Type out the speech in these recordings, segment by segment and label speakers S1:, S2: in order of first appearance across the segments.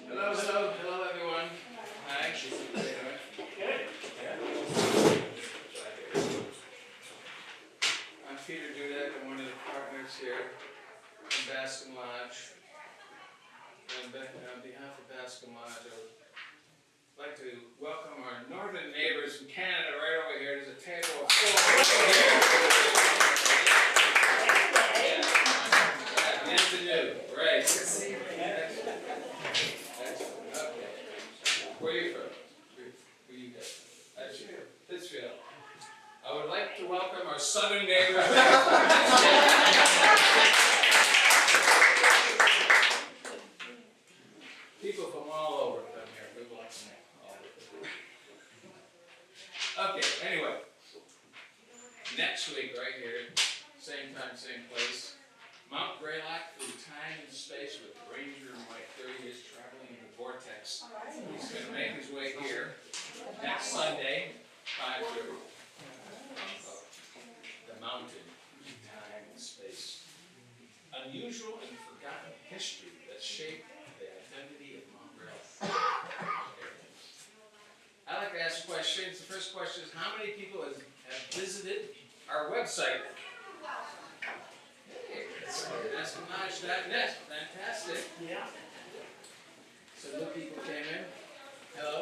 S1: Hello, hello everyone. Hi. How you doing?
S2: Good.
S1: Yeah. I'm Peter Dudek. I'm one of the partners here in Bascom Lodge. And on behalf of Bascom Lodge, I would like to welcome our northern neighbors from Canada right over here. There's a table of four right here. Yeah, and the new. Right. Excellent. Okay. Where are you from? Where you guys from? Pittsfield. I would like to welcome our southern neighbors. People from all over come here. We welcome them all over. Okay, anyway. Next week, right here, same time, same place. Mount Greylock through time and space with Ranger Mike. 30 years traveling in the vortex. He's going to make his way here next Sunday, 5:30. The mountain, time and space. Unusual and forgotten history that shaped the identity of Mount Greylock. I like to ask questions. The first question is, how many people have visited our website? BascomLodge.net. Fantastic.
S2: Yeah.
S1: So new people came in. Hello.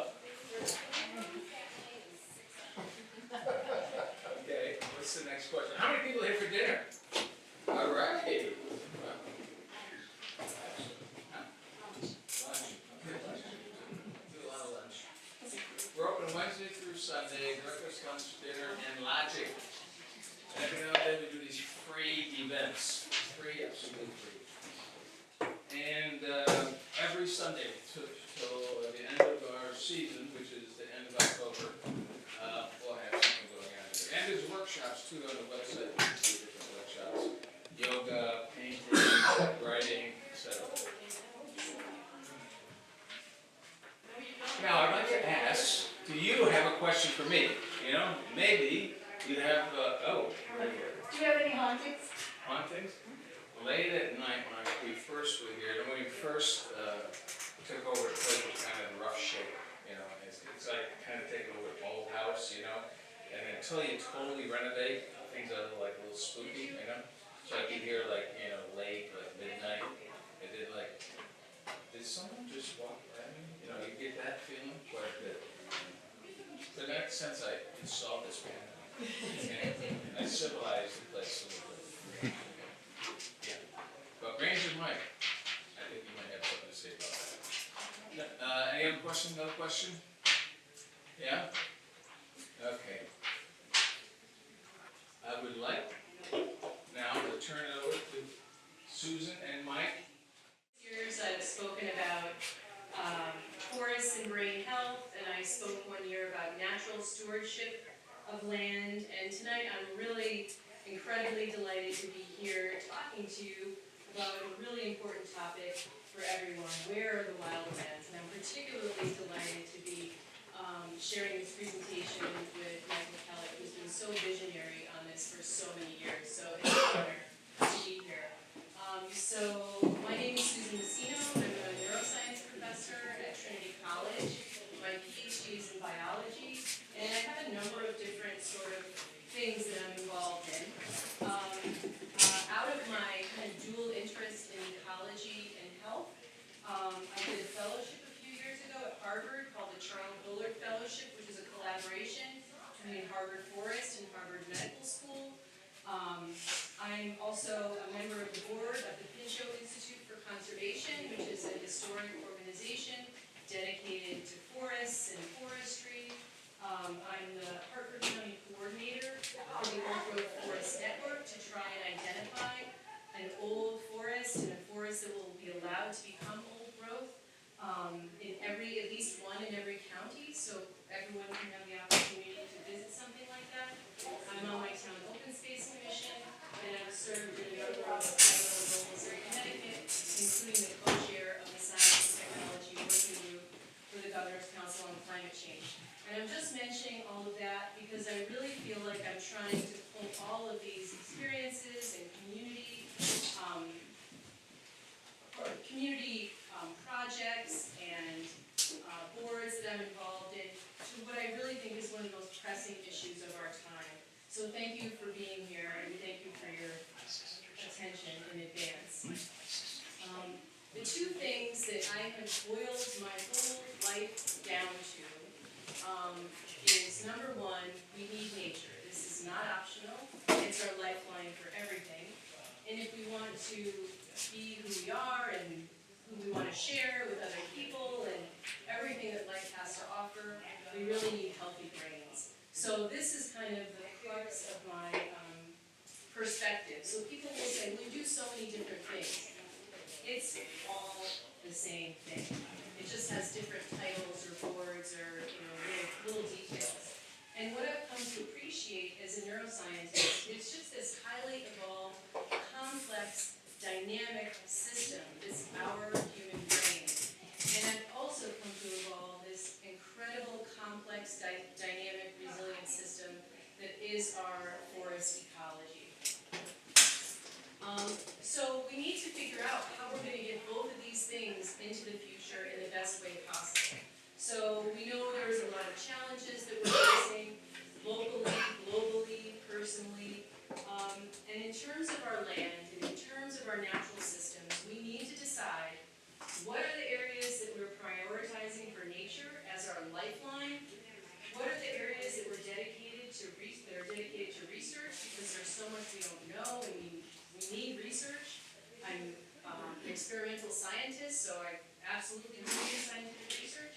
S1: Okay, what's the next question? How many people are here for dinner? All right. Lunch. Okay, lunch. Do a lot of lunch. We're open Wednesday through Sunday, breakfast, lunch, dinner, and lodging. And every now and then we do these free events. Free, absolutely free. And every Sunday till the end of our season, which is the end of October, we'll have something going on here. And there's workshops too on the website. You can see different workshops. Yoga, painting, writing, etc. Now I'd like to ask, do you have a question for me? You know, maybe you have, right here.
S3: Do you have any hauntings?
S1: Hauntings? Late at night when we first were here, when we first took over the place, it was kind of in rough shape, you know. It's like kind of taking over the old house, you know. And until you totally renovate, things are like a little spooky, you know. So I could hear like, you know, late, like midnight. It did like, did someone just walk by me? You know, you get that feeling quite a bit. So in that sense, I installed this panel. And I civilized the place a little bit. Yeah. But Ranger Mike, I think you might have something to say about that. Any other question? Another question? Yeah? Okay. I would like now to turn it over to Susan and Mike.
S3: Years I've spoken about forests and brain health, and I spoke one year about natural stewardship of land, and tonight I'm really incredibly delighted to be here talking to you about a really important topic for everyone. Where are the wildlands? And I'm particularly delighted to be sharing this presentation with Michael Kellett, who's been so visionary on this for so many years. So it's an honor to be here. So my name is Susan Messino. I'm a neuroscience professor at Trinity College. My PhD is in biology, and I have a number of different sort of things that I'm involved in. Out of my kind of dual interest in ecology and health, I did a fellowship a few years ago at Harvard called the Charles Bullard Fellowship, which is a collaboration between Harvard Forest and Harvard Medical School. I'm also a member of the board of the Pinchot Institute for Conservation, which is a historic organization dedicated to forests and forestry. I'm the Hartford County coordinator for the Old Growth Forest Network to try and identify an old forest and a forest that will be allowed to become old growth in at least one in every county, so everyone can have the opportunity to visit something like that. I'm on my town open space commission, and I've served in a number of roles in Connecticut, including the co-chair of the Science and Technology Working Group for the Governor's Council on Climate Change. And I'm just mentioning all of that because I really feel like I'm trying to pull all of these experiences and community projects and thank you for being here, and thank you for your attention in advance. The two things that I have boiled my whole life down to is, number one, we need nature. This is not optional. It's our lifeline for everything. And if we want to be who we are and who we want to share with other people and everything that life has to offer, we really need healthy brains. So this is kind of the crux of my perspective. So people will say, we do so many different things. It's all the same thing. It just has different titles or boards or little details. And what I've come to appreciate as a neuroscientist, it's just this highly evolved, complex, dynamic system, this our human brain. And I've also come to evolve this incredible, complex, dynamic, resilient system that is our forest ecology. So we need to figure out how we're going to get both of these things into the future in the best way possible. So we know there's a lot of challenges that we're facing, locally, globally, personally. And in terms of our land and in terms of our natural systems, we need to decide what are the areas that we're prioritizing for nature as our lifeline. What are the areas that we're dedicated to research, because there's so much we don't know and we need research. I'm an experimental scientist, so I absolutely need scientific research.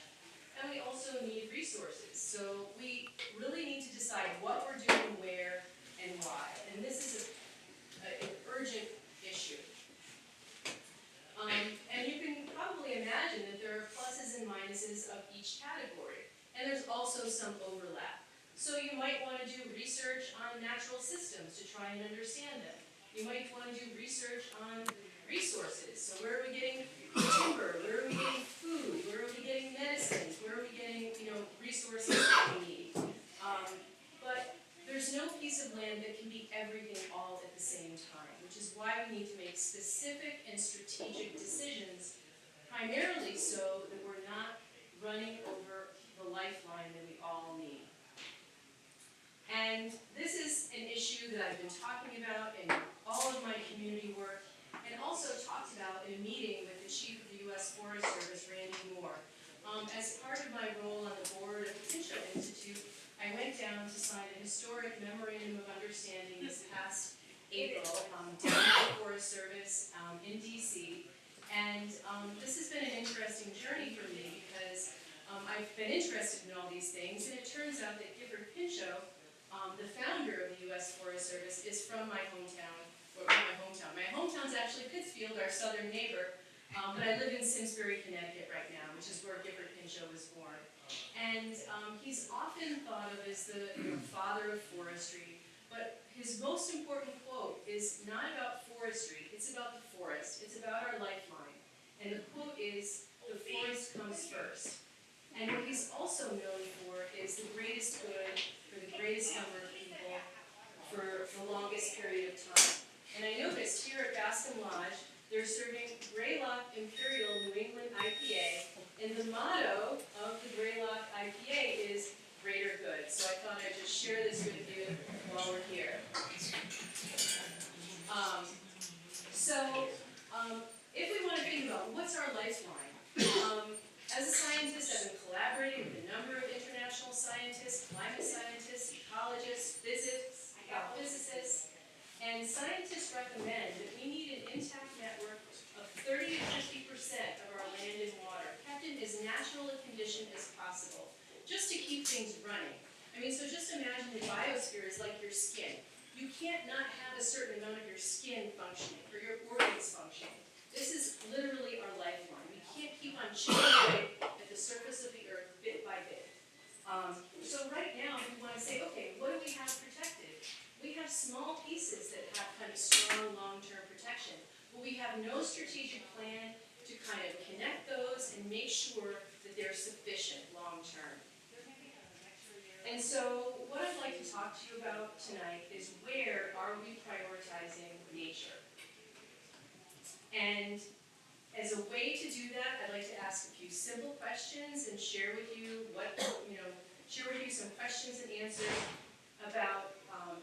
S3: And we also need resources. So we really need to decide what we're doing, where, and why. And this is an urgent issue. And you can probably imagine that there are pluses and minuses of each category. And there's also some overlap. So you might want to do research on natural systems to try and understand them. You might want to do research on resources. So where are we getting timber? Where are we getting food? Where are we getting medicines? Where are we getting, resources that we need? But there's no piece of land that can be everything all at the same time, which is why we need to make specific and strategic decisions, primarily so that we're not running over the lifeline that we all need. And this is an issue that I've been talking about in all of my community work, and also talked about in a meeting with the Chief of the U.S. Forest Service, Randy Moore. As part of my role on the board of the Pinchot Institute, I went down to sign a historic memorandum of understanding this past April down at the Forest Service in D.C. And this has been an interesting journey for me because I've been interested in all these things, and it turns out that Gifford Pinchot, the founder of the U.S. Forest Service, is from my hometown. My hometown's actually Pittsfield, our southern neighbor, but I live in Simsbury, Connecticut right now, which is where Gifford Pinchot was born. And he's often thought of as the father of forestry, but his most important quote is not about forestry, it's about the forest, it's about our lifeline. And the quote is, "The forest comes first." And what he's also known for is the greatest good for the greatest number of people for the longest period of time. And I noticed here at Bascom Lodge, they're serving Greylock Imperial New England IPA, and the motto of the Greylock IPA is greater good. So I thought I'd just share this with you while we're here. If we want to think about what's our lifeline, as a scientist, I've been collaborating with a number of international scientists, climate scientists, ecologists, physicists, and scientists recommend that we need an intact network of 30 to 50% of our land and water, kept in as natural a condition as possible, just to keep things running. So just imagine the biosphere is like your skin. You can't not have a certain amount of your skin functioning, or your organs functioning. This is literally our lifeline. We can't keep on chipping away at the surface of the earth bit by bit. So right now, we want to say, okay, what do we have protected? We have small pieces that have kind of strong long-term protection, but we have no strategic plan to kind of connect those and make sure that they're sufficient long-term. And so what I'd like to talk to you about tonight is, where are we prioritizing nature? And as a way to do that, I'd like to ask a few simple questions and share with you some questions and answers about,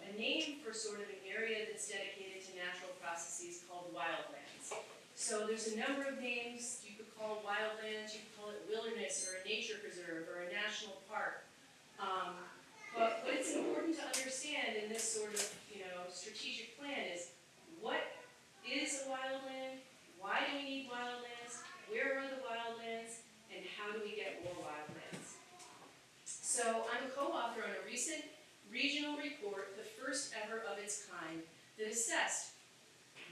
S3: and name for sort of an area that's dedicated to natural processes called wildlands. So there's a number of names. You could call it wildlands, you could call it wilderness, or a nature preserve, or a national park. But what it's important to understand in this sort of, strategic plan is, what is a wildland? Why do we need wildlands? Where are the wildlands? And how do we get more wildlands? So I'm a co-author on a recent regional report, the first ever of its kind, that assessed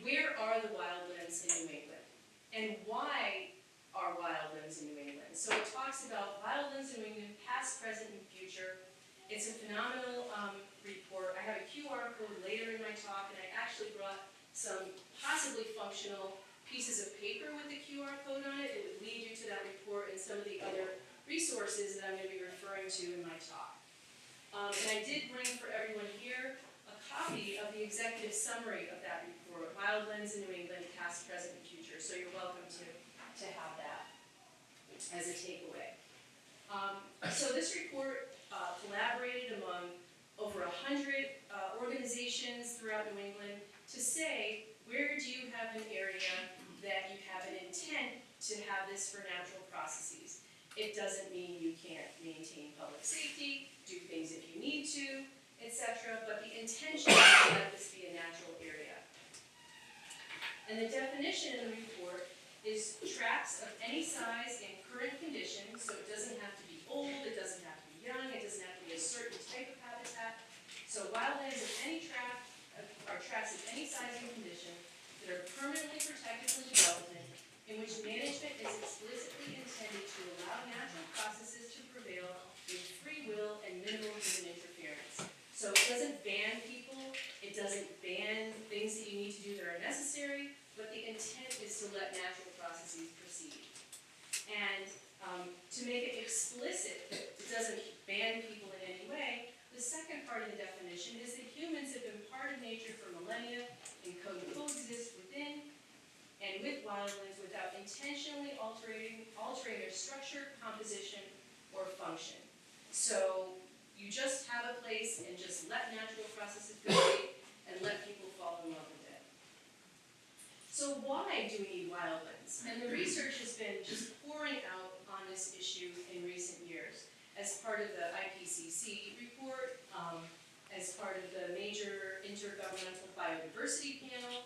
S3: where are the wildlands in New England and why are wildlands in New England. So it talks about wildlands in New England, past, present, and future. It's a phenomenal report. I have a QR code later in my talk, and I actually brought some possibly functional pieces of paper with the QR code on it. It would lead you to that report and some of the other resources that I'm going to be referring to in my talk. And I did bring for everyone here a copy of the executive summary of that report, Wildlands in New England, Past, Present, and Future. So you're welcome to have that as a takeaway. So this report collaborated among over 100 organizations throughout New England to say, where do you have an area that you have an intent to have this for natural processes? It doesn't mean you can't maintain public safety, do things if you need to, etc., but the intention is to let this be a natural area. And the definition in the report is tracts of any size and current condition, so it doesn't have to be old, it doesn't have to be young, it doesn't have to be a certain type of habitat. So wildlands of any tract are tracts of any size and condition that are permanently protected from development, in which management is explicitly intended to allow natural processes to prevail with free will and minimal human interference. So it doesn't ban people, it doesn't ban things that you need to do that are necessary, but the intent is to let natural processes proceed. And to make it explicit that it doesn't ban people in any way, the second part of the definition is that humans have been part of nature for millennia and coexist within and with wildlands without intentionally altering their structure, composition, or function. So you just have a place and just let natural processes proceed and let people fall in love with it. So why do we need wildlands? And the research has been just pouring out on this issue in recent years as part of the IPCC report, as part of the major intergovernmental biodiversity panel,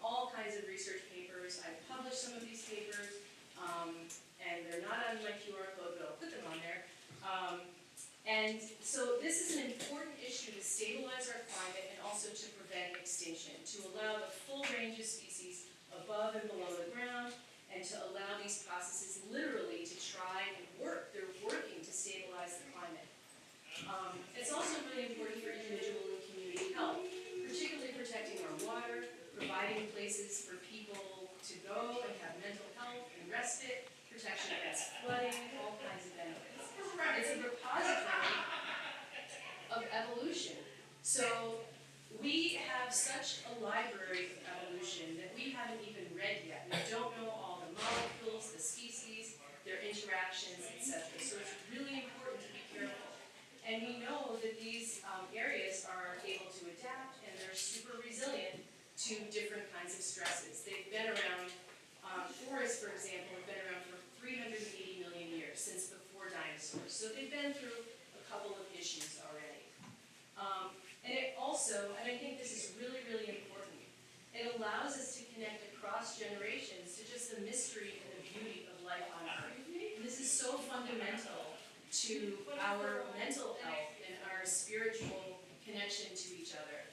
S3: all kinds of research papers. I've published some of these papers, and they're not on my QR code, but I'll put them on there. And so this is an important issue to stabilize our climate and also to prevent extinction, to allow the full range of species above and below the ground, and to allow these processes literally to try and work. They're working to stabilize the climate. It's also really important for individual and community health, particularly protecting our water, providing places for people to go and have mental health and respite, protection against flooding, all kinds of benefits. It's a repository of evolution. So we have such a library of evolution that we haven't even read yet. We don't know all the molecules, the species, their interactions, etc. So it's really important to be careful. And we know that these areas are able to adapt, and they're super resilient to different kinds of stresses. They've been around, forests, for example, have been around for 380 million years, since before dinosaurs. So they've been through a couple of issues already. And it also, and I think this is really, really important, it allows us to connect across generations to just the mystery and the beauty of life on Earth. And this is so fundamental to our mental health and our spiritual connection to each other.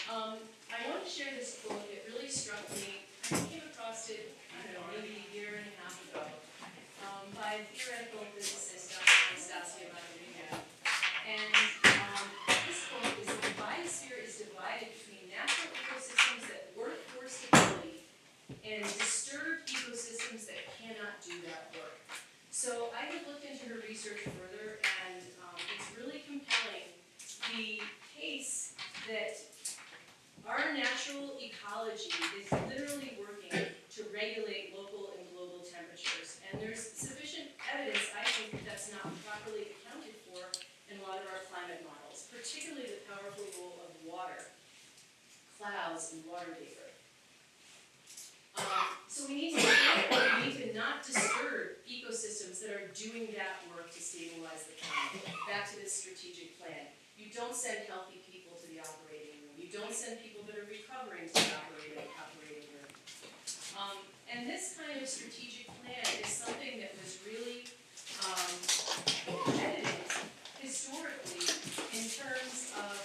S3: I want to share this quote. It really struck me. I came across it, I don't know, maybe a year and a half ago, by a theoretical physicist, Dr. Anastasia Baturina. And this quote is, the biosphere is divided between natural ecosystems that work for stability and disturbed ecosystems that cannot do that work. So I have looked into her research further, and it's really compelling, the case that our natural ecology is literally working to regulate local and global temperatures. And there's sufficient evidence, I think, that that's not properly accounted for in a lot of our climate models, particularly the powerful role of water, clouds, and water vapor. So we need to not disturb ecosystems that are doing that work to stabilize the climate. Back to this strategic plan. You don't send healthy people to the operating room. You don't send people that are recovering to the operating room. And this kind of strategic plan is something that was really evident historically in terms of,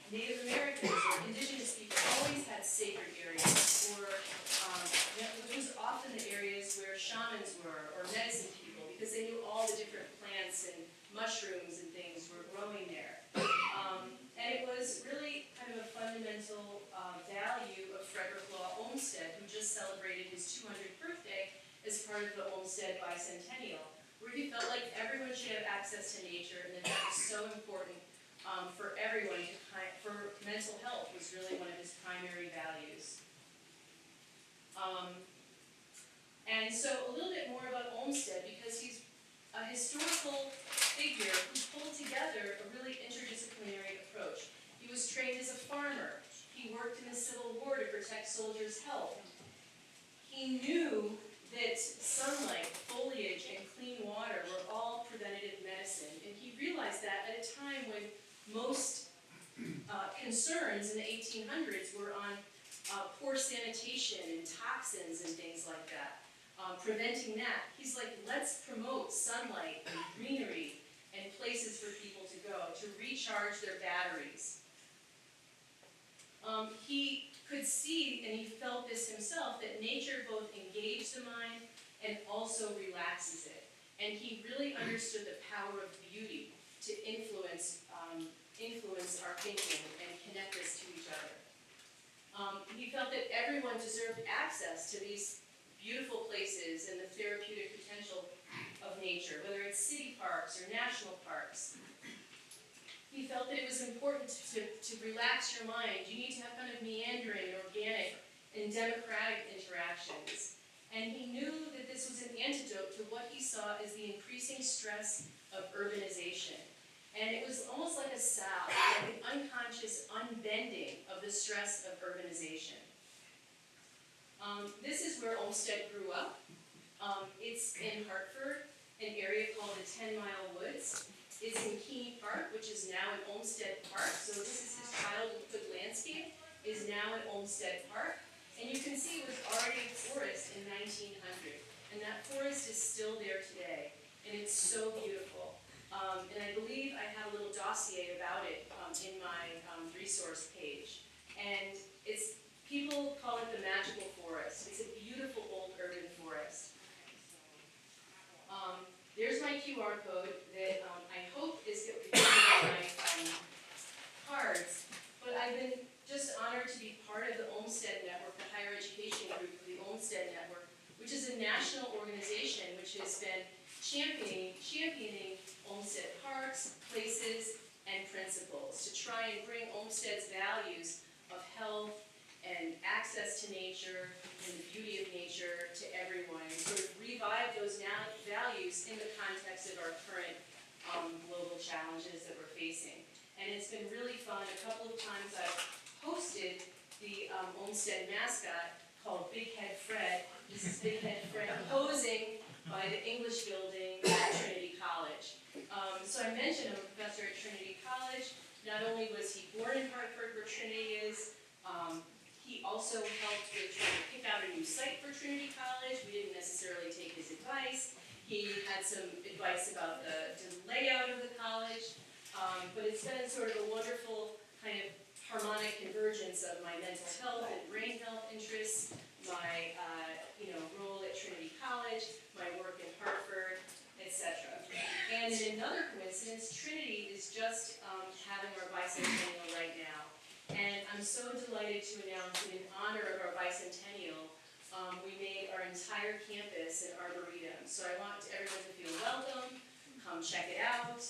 S3: Native Americans or indigenous people always had sacred areas, or it was often the areas where shamans were, or medicine people, because they knew all the different plants and mushrooms and things were growing there. And it was really kind of a fundamental value of Frederick Law Olmsted, who just celebrated his 200th birthday as part of the Olmsted Bicentennial, where he felt like everyone should have access to nature, and that was so important for everyone, for mental health was really one of his primary values. And so a little bit more about Olmsted, because he's a historical figure who pulled together a really interdisciplinary approach. He was trained as a farmer. He worked in the Civil War to protect soldiers' health. He knew that sunlight, foliage, and clean water were all preventative medicine, and he realized that at a time when most concerns in the 1800s were on poor sanitation and toxins and things like that. Preventing that, he's like, let's promote sunlight and greenery and places for people to go to recharge their batteries. He could see, and he felt this himself, that nature both engaged the mind and also relaxes it. And he really understood the power of beauty to influence our thinking and connect us to each other. He felt that everyone deserved access to these beautiful places and the therapeutic potential of nature, whether it's city parks or national parks. He felt that it was important to relax your mind. You need to have kind of meandering, organic, and democratic interactions. And he knew that this was an antidote to what he saw as the increasing stress of urbanization. And it was almost like a salve, like an unconscious unbending of the stress of urbanization. This is where Olmsted grew up. It's in Hartford, an area called the 10 Mile Woods. It's in Keene Park, which is now in Olmsted Park. So this is his childhood landscape, is now in Olmsted Park. And you can see it was already a forest in 1900. And that forest is still there today. And it's so beautiful. And I believe I have a little dossier about it in my resource page. And people call it the magical forest. It's a beautiful old urban forest. There's my QR code that I hope is going to be on my cards. But I've been just honored to be part of the Olmsted Network, the higher education group of the Olmsted Network, which is a national organization which has been championing Olmsted parks, places, and principles to try and bring Olmsted's values of health and access to nature and the beauty of nature to everyone, and sort of revive those values in the context of our current global challenges that we're facing. And it's been really fun. A couple of times I've hosted the Olmsted mascot called Big Head Fred. This is Big Head Fred posing by the English building at Trinity College. So I mentioned I'm a professor at Trinity College. Not only was he born in Hartford, where Trinity is, he also helped with trying to pick out a new site for Trinity College. We didn't necessarily take his advice. He had some advice about the layout of the college. But it's been sort of a wonderful kind of harmonic convergence of my mental health and brain health interests, my role at Trinity College, my work in Hartford, etc. And in another coincidence, Trinity is just having our bicentennial right now. And I'm so delighted to announce that in honor of our bicentennial, we made our entire campus an arboretum. So I want everyone to feel welcome, come check it out.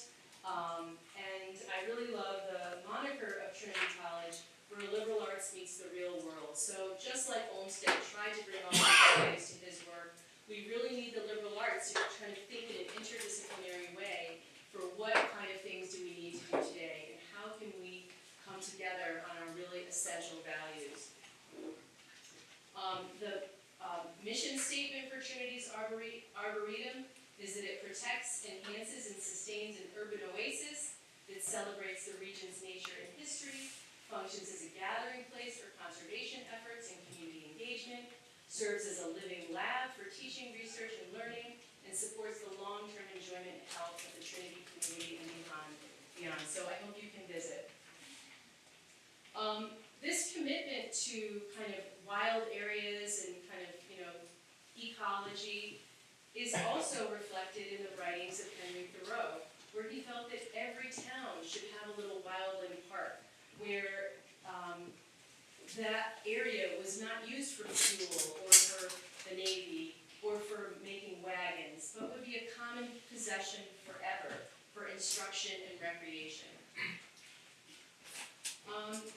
S3: And I really love the moniker of Trinity College, where liberal arts meets the real world. So just like Olmsted tried to bring all the values to his work, we really need the liberal arts to try to think in an interdisciplinary way for what kind of things do we need to do today. come together on our really essential values. The mission statement for Trinity's Arboretum is that it protects, enhances, and sustains an urban oasis that celebrates the region's nature and history, functions as a gathering place for conservation efforts and community engagement, serves as a living lab for teaching, research, and learning, and supports the long-term enjoyment and health of the Trinity community and beyond. So I hope you can visit. This commitment to kind of wild areas and kind of, ecology is also reflected in the writings of Henry Thoreau, where he felt that every town should have a little wildland park where that area was not used for fuel or for the Navy or for making wagons, but would be a common possession forever for instruction and recreation.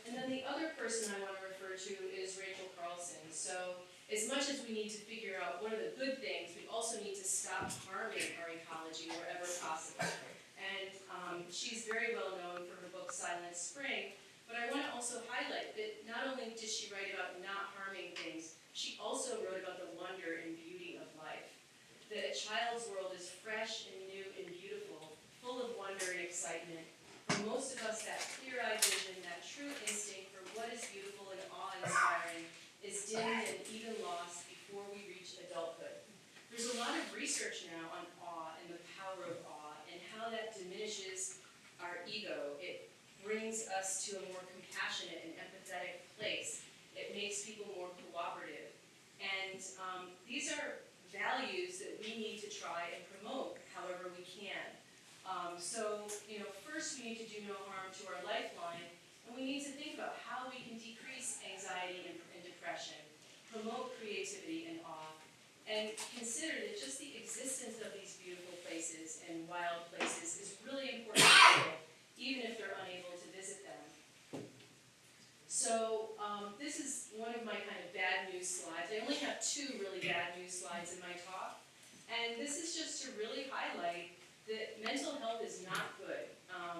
S3: And then the other person I want to refer to is Rachel Carlson. So as much as we need to figure out what are the good things, we also need to stop harming our ecology wherever possible. And she's very well known for her book Silent Spring, but I want to also highlight that not only did she write about not harming things, she also wrote about the wonder and beauty of life. That a child's world is fresh and new and beautiful, full of wonder and excitement. For most of us, that clear-eyed vision, that true instinct for what is beautiful and awe-inspiring is dimmed and even lost before we reach adulthood. There's a lot of research now on awe and the power of awe and how that diminishes our ego. It brings us to a more compassionate and empathetic place. It makes people more cooperative. And these are values that we need to try and promote however we can. First we need to do no harm to our lifeline, and we need to think about how we can decrease anxiety and depression, promote creativity and awe, and consider that just the existence of these beautiful places and wild places is really important to people, even if they're unable to visit them. So this is one of my kind of bad news slides. I only have two really bad news slides in my talk, and this is just to really highlight that mental health is not good,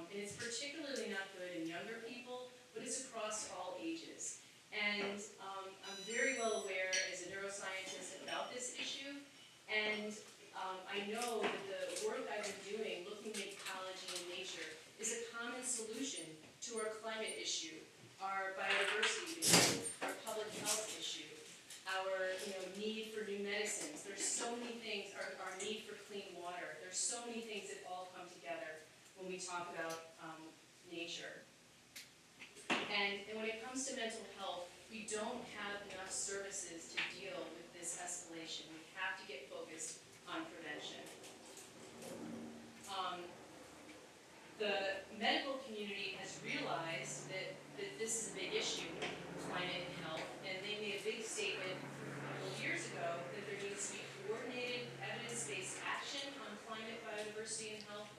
S3: and it's particularly not good in younger people, but it's across all ages. And I'm very well aware as a neuroscientist about this issue, and I know that the work I've been doing looking at ecology and nature is a common solution to our climate issue, our biodiversity issue, our public health issue, our need for new medicines. There's so many things, our need for clean water. There's so many things that all come together when we talk about nature. And when it comes to mental health, we don't have enough services to deal with this escalation. We have to get focused on prevention. The medical community has realized that this is a big issue, climate and health, and they made a big statement a couple of years ago that there needs to be coordinated, evidence-based action on climate, biodiversity, and health,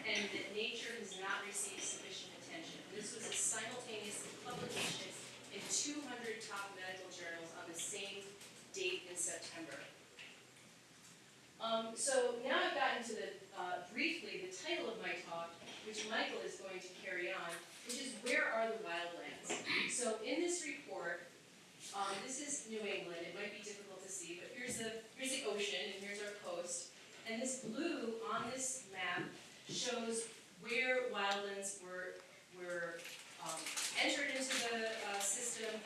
S3: and that nature has not received sufficient attention. This was a simultaneous publication in 200 top medical journals on the same date in September. So now I've gotten to briefly the title of my talk, which Michael is going to carry on, which is Where Are the Wildlands? So in this report, this is New England. It might be difficult to see, but here's the ocean and here's our coast. And this blue on this map shows where wildlands were entered into the system,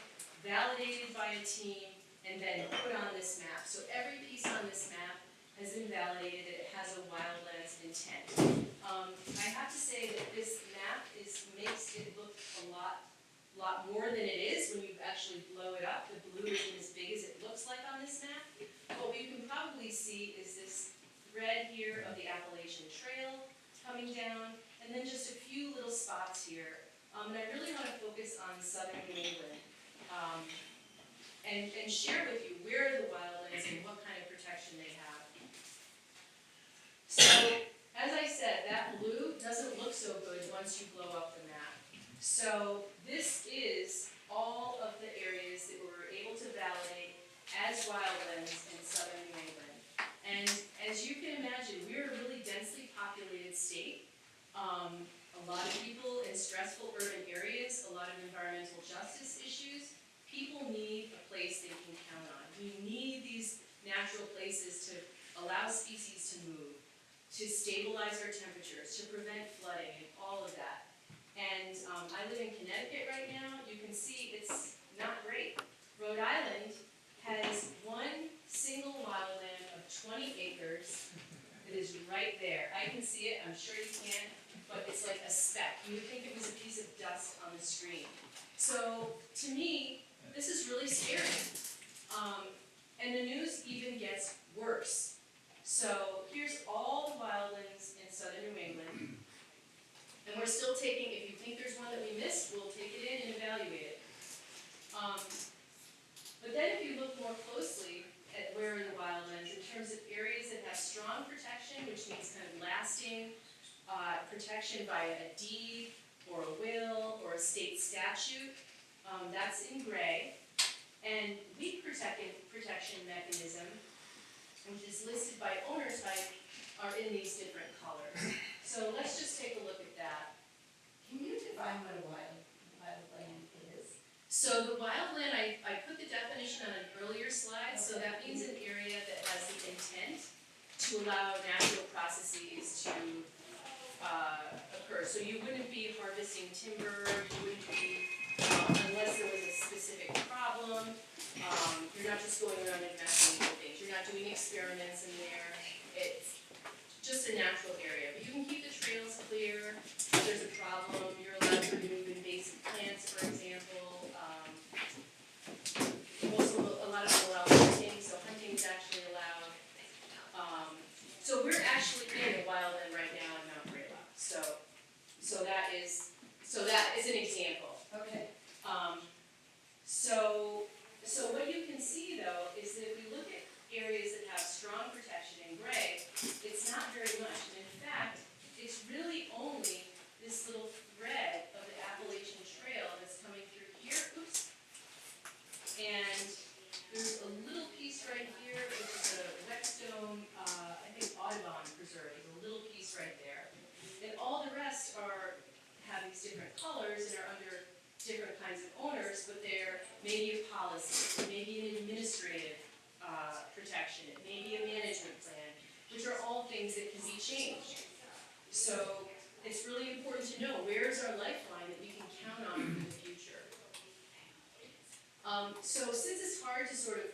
S3: validated by a team, and then put on this map. So every piece on this map has been validated that it has a wildlands intent. I have to say that this map makes it look a lot more than it is when you actually blow it up. The blue isn't as big as it looks like on this map. But what you can probably see is this thread here of the Appalachian Trail coming down, and then just a few little spots here. And I really want to focus on southern New England and share with you where are the wildlands and what kind of protection they have. So, as I said, that blue doesn't look so good once you blow up the map. So, this is all of the areas that we were able to validate as wildlands in southern New England. And as you can imagine, we're a really densely populated state. A lot of people in stressful urban areas, a lot allow species to move, to stabilize our temperatures, to prevent flooding, and all of that. And I live in Connecticut right now. You can see it's not great. Rhode Island has one single wildland of 20 acres. It is right there. I can see it, I'm sure you can, but it's like a speck. You would think it was a piece of dust on the screen. So, to me, this is really scary. And the news even gets worse. So, here's all the wildlands in southern New England. And we're still taking, if you think there's one that we missed, we'll take it in and evaluate it. But then if you look more closely at where are the wildlands, in terms of areas that have strong protection, which means kind of lasting protection by a deed, or a will, or a state statute, that's in gray. And weak protection mechanism, which is listed by owner type, are in these different colors. So let's just take a look at that.
S2: Can you define what a wildland is?
S3: So the wildland, I put the definition on an earlier slide, so that means an area that has the intent to allow natural processes to occur. So you wouldn't be harvesting timber, you wouldn't be, unless there was a specific problem, you're not just going around and messing with things, you're not doing experiments in there, it's just a natural area. But you can keep the trails clear, if there's a problem, you're allowed to remove invasive plants, for example. A lot of them allow hunting, so hunting is actually allowed. So we're actually in a wildland right now in Mount Greylock. So that is an example.
S2: Okay.
S3: So what you can see though is that if we look at areas that have strong protection in gray, it's not very much. And in fact, it's really only this little thread of the Appalachian Trail that's coming through here. Oops. And there's a little piece right here, which is a whetstone, I think Audubon Preserve. There's a little piece right there. And all the rest have these different colors and are under different kinds of owners, but they're maybe a policy, maybe an administrative protection, it may be a management plan, which are all things that can be changed. So it's really important to know where is our lifeline that we can count on in the future. So since it's hard to sort of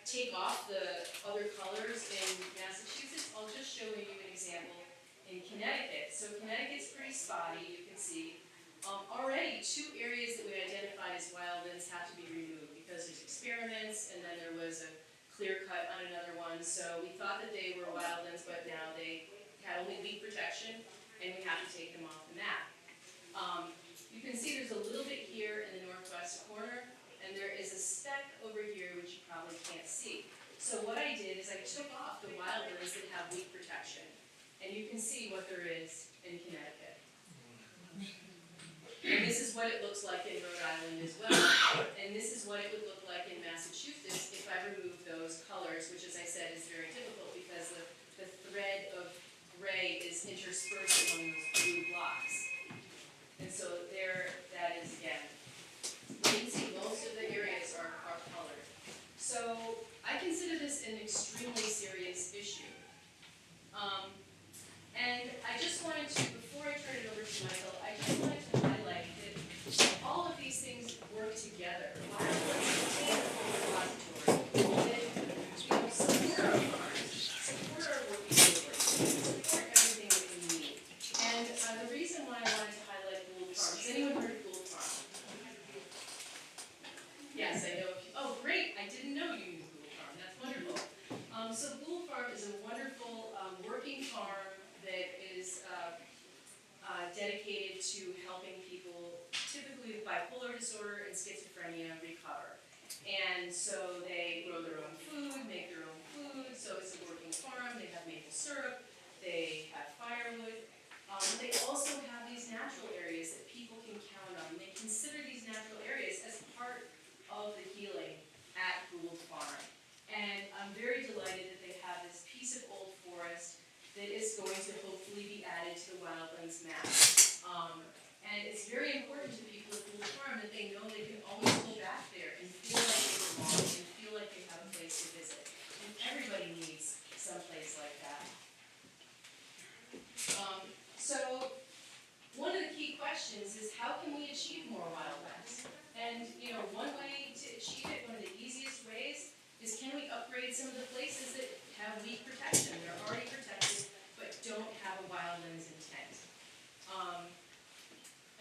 S3: take off the other colors in Massachusetts, I'll just show you an example in Connecticut. So Connecticut's pretty spotty, you can see. Already, 2 areas that we identified as wildlands have to be removed because there's experiments, and then there was a clear cut on another one. So we thought that they were wildlands, but now they had only weak protection, and we have to take them off the map. You can see there's a little bit here in the northwest corner, and there is a speck over here which you probably can't see. So what I did is I took off the wildlands that have weak protection, and you can see what there is in Connecticut. And this is what it looks like in Rhode Island as well, and this is what it would look like in Massachusetts if I remove those colors, which as I said is very difficult because the thread of gray is interspersed among those blue blocks. And so there, that is again. You can see most of the areas are colored. So I consider this an extremely serious issue. And I just wanted to, before I turn it over to Michael, I just wanted to highlight that all of these things work together. Wildlands contain a repository that support our farms, support our working neighbors, support everything that we need. And the reason why I wanted to highlight Gould Farm, has anyone heard of Gould Farm? Yes, I know. Oh, great! I didn't know you knew Gould Farm. That's wonderful. So Gould Farm is a wonderful working farm that is dedicated to helping people, typically with bipolar disorder and schizophrenia, recover. And so they grow their own food, make their own food. So it's a working farm. They have maple syrup. They have firewood. They also have these natural areas that people can count on. They consider these natural areas as part of the healing at Gould Farm. And I'm very delighted that they have this piece of old forest that is going to hopefully be added to the Wildlands map. And it's very important to people at Gould Farm that they know they can always go back there and feel like they belong and feel like they have a place to visit. And everybody needs someplace some of the places that have weak protection, they're already protected, but don't have a wildlands intent.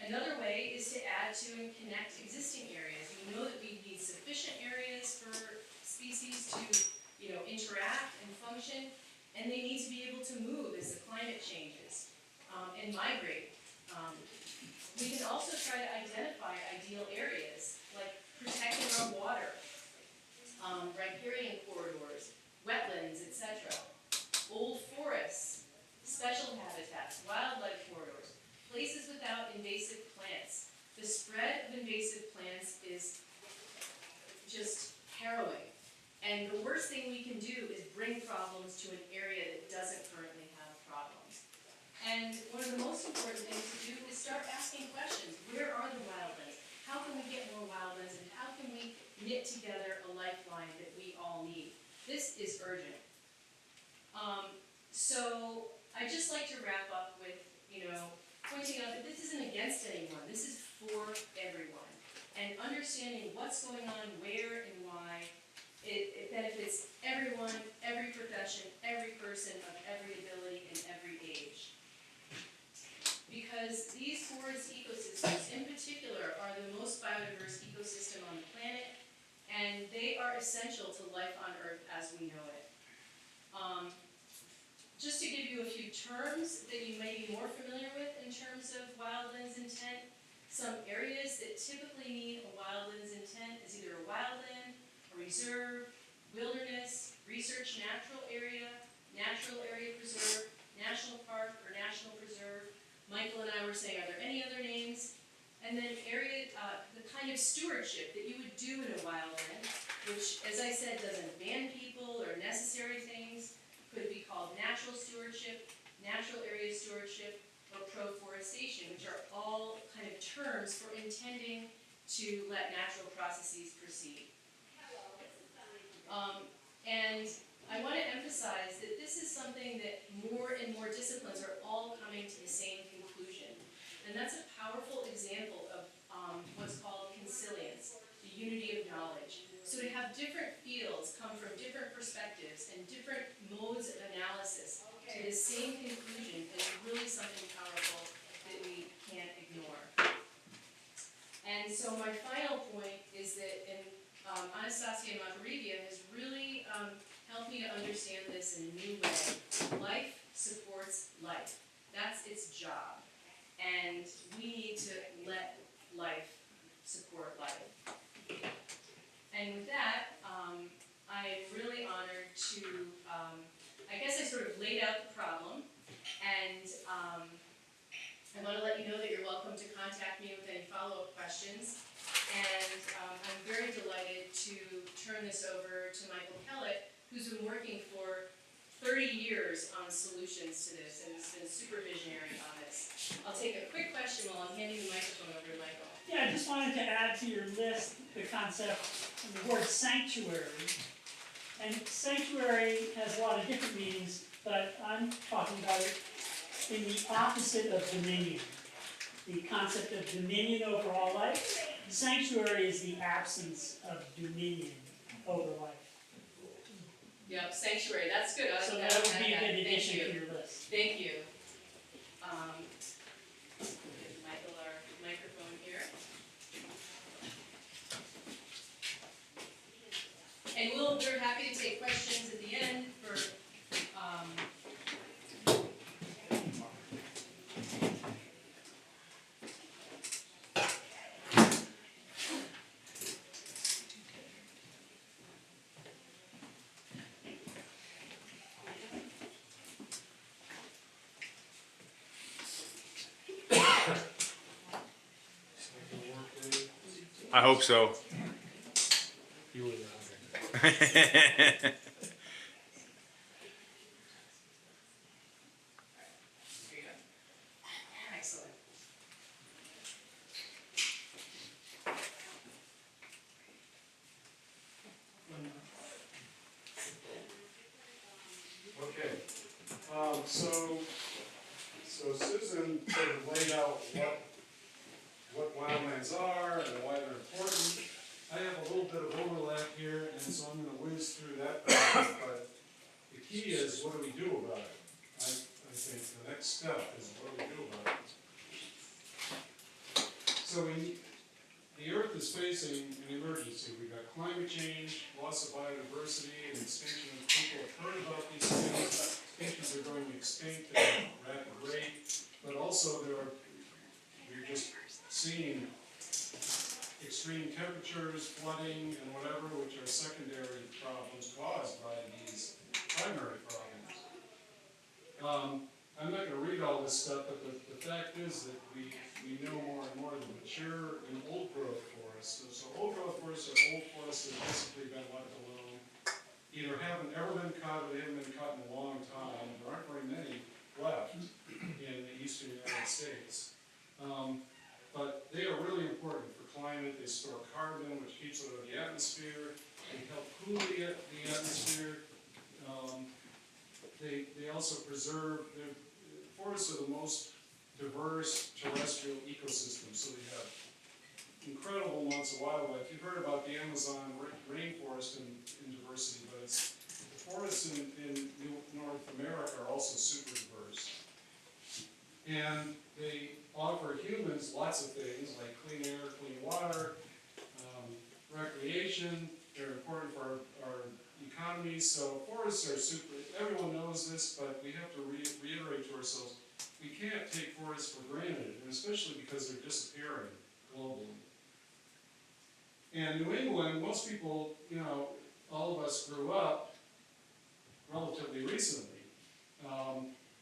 S3: Another way is to add to and connect existing areas. We know that we need sufficient areas for species to, interact and function, and they need to be able to move as the climate changes, and migrate. We can also try to identify ideal areas, like protecting our water, riparian corridors, wetlands, etc. Old forests, special habitats, wildlife corridors, places without invasive plants. The spread of invasive plants is just harrowing. And the worst thing we can do is bring problems to an area that doesn't currently have problems. And one of the most important things to do is start asking questions. Where are the wildlands? How can we get more wildlands? And how can we knit together a lifeline that we all need? This is urgent. So I'd just like to wrap up with, pointing out that this isn't against anyone. This is for everyone. And understanding what's going on, where and why, it benefits everyone, every profession, every person of every ability and every age. Because these forest ecosystems in particular are the most biodiverse ecosystem on the planet, and they are essential to life on Earth as we know it. Just to give you a few terms that you may be more familiar with in terms of wildlands intent, some areas that typically need a wildlands intent is either a wildland, a reserve, wilderness, research natural area preserve, national park or national preserve. Michael and I were saying, are there any other names? And then area, the kind of stewardship that you would do in a wildland, which, as I said, doesn't ban people or necessary things, could be called natural stewardship, natural area stewardship, or pro-forestation, which are all kind of terms for intending to let natural processes proceed. And I want to emphasize that this is something that more and more disciplines are all coming to the same conclusion. And that's a powerful example of what's called consilience, the unity of knowledge. So to have different fields come from different perspectives and different modes of analysis to the same conclusion is really something powerful that we can't ignore. And so my final point is that Anastasia Makarivia has really helped me to understand this in a new way. Life supports life. That's its job. And we need to let life support life. And with that, I am really honored to, I guess I sort of laid out the problem, and I want to let you know that you're welcome to contact me with any follow-up questions. And I'm very delighted to turn this over to Michael Kellett, who's been working for 30 years on solutions to this, and has been super visionary on this. I'll take a quick question while I'm handing the microphone over to Michael.
S4: Yeah, I just wanted to add to your list the concept of the word sanctuary. And sanctuary has a lot of different meanings, but I'm talking about it in the opposite of dominion. The concept of dominion over all life. Sanctuary is the absence of dominion over life.
S3: Yep, sanctuary, that's good.
S4: So that would be a good addition to your list.
S3: Thank you. Give Michael our microphone here. And we're happy to take questions at the end for,
S5: I hope so.
S6: You were there.
S3: excellent.
S6: Okay, so Susan sort of laid out what wildlands are and why they're important. I have a little bit of overlap here, and so I'm gonna whiz through that what do we do about it? I think the next step is what do we do about it? So the Earth is facing an emergency. We've got climate change, loss of biodiversity, and extinction of people have heard about these things. Species are going extinct at a rapid rate, but also we're just seeing extreme temperatures, flooding, and whatever, which are secondary problems caused by these primary problems. I'm not going to read all this stuff, but the fact is that we know more and more of the mature and old growth forests. So old growth forests are old forests that have basically been left alone. Either haven't ever been cut or they haven't been cut in a long time. There aren't very many left in the eastern United States. But they are really important for climate. They store carbon, which keeps it out of the atmosphere. They help cool the atmosphere. They also preserve, forests are the most diverse terrestrial ecosystems. So they have incredible amounts of wildlife. You've heard about the Amazon rainforest in diversity, but the forests in North America are also super diverse. And they offer humans lots of things like clean air, clean water, recreation. They're important for our economies. So forests are super, everyone knows this, but we have to reiterate to ourselves, we can't take forests for granted, and especially because they're disappearing globally. And New England, most people, all of us grew up relatively recently.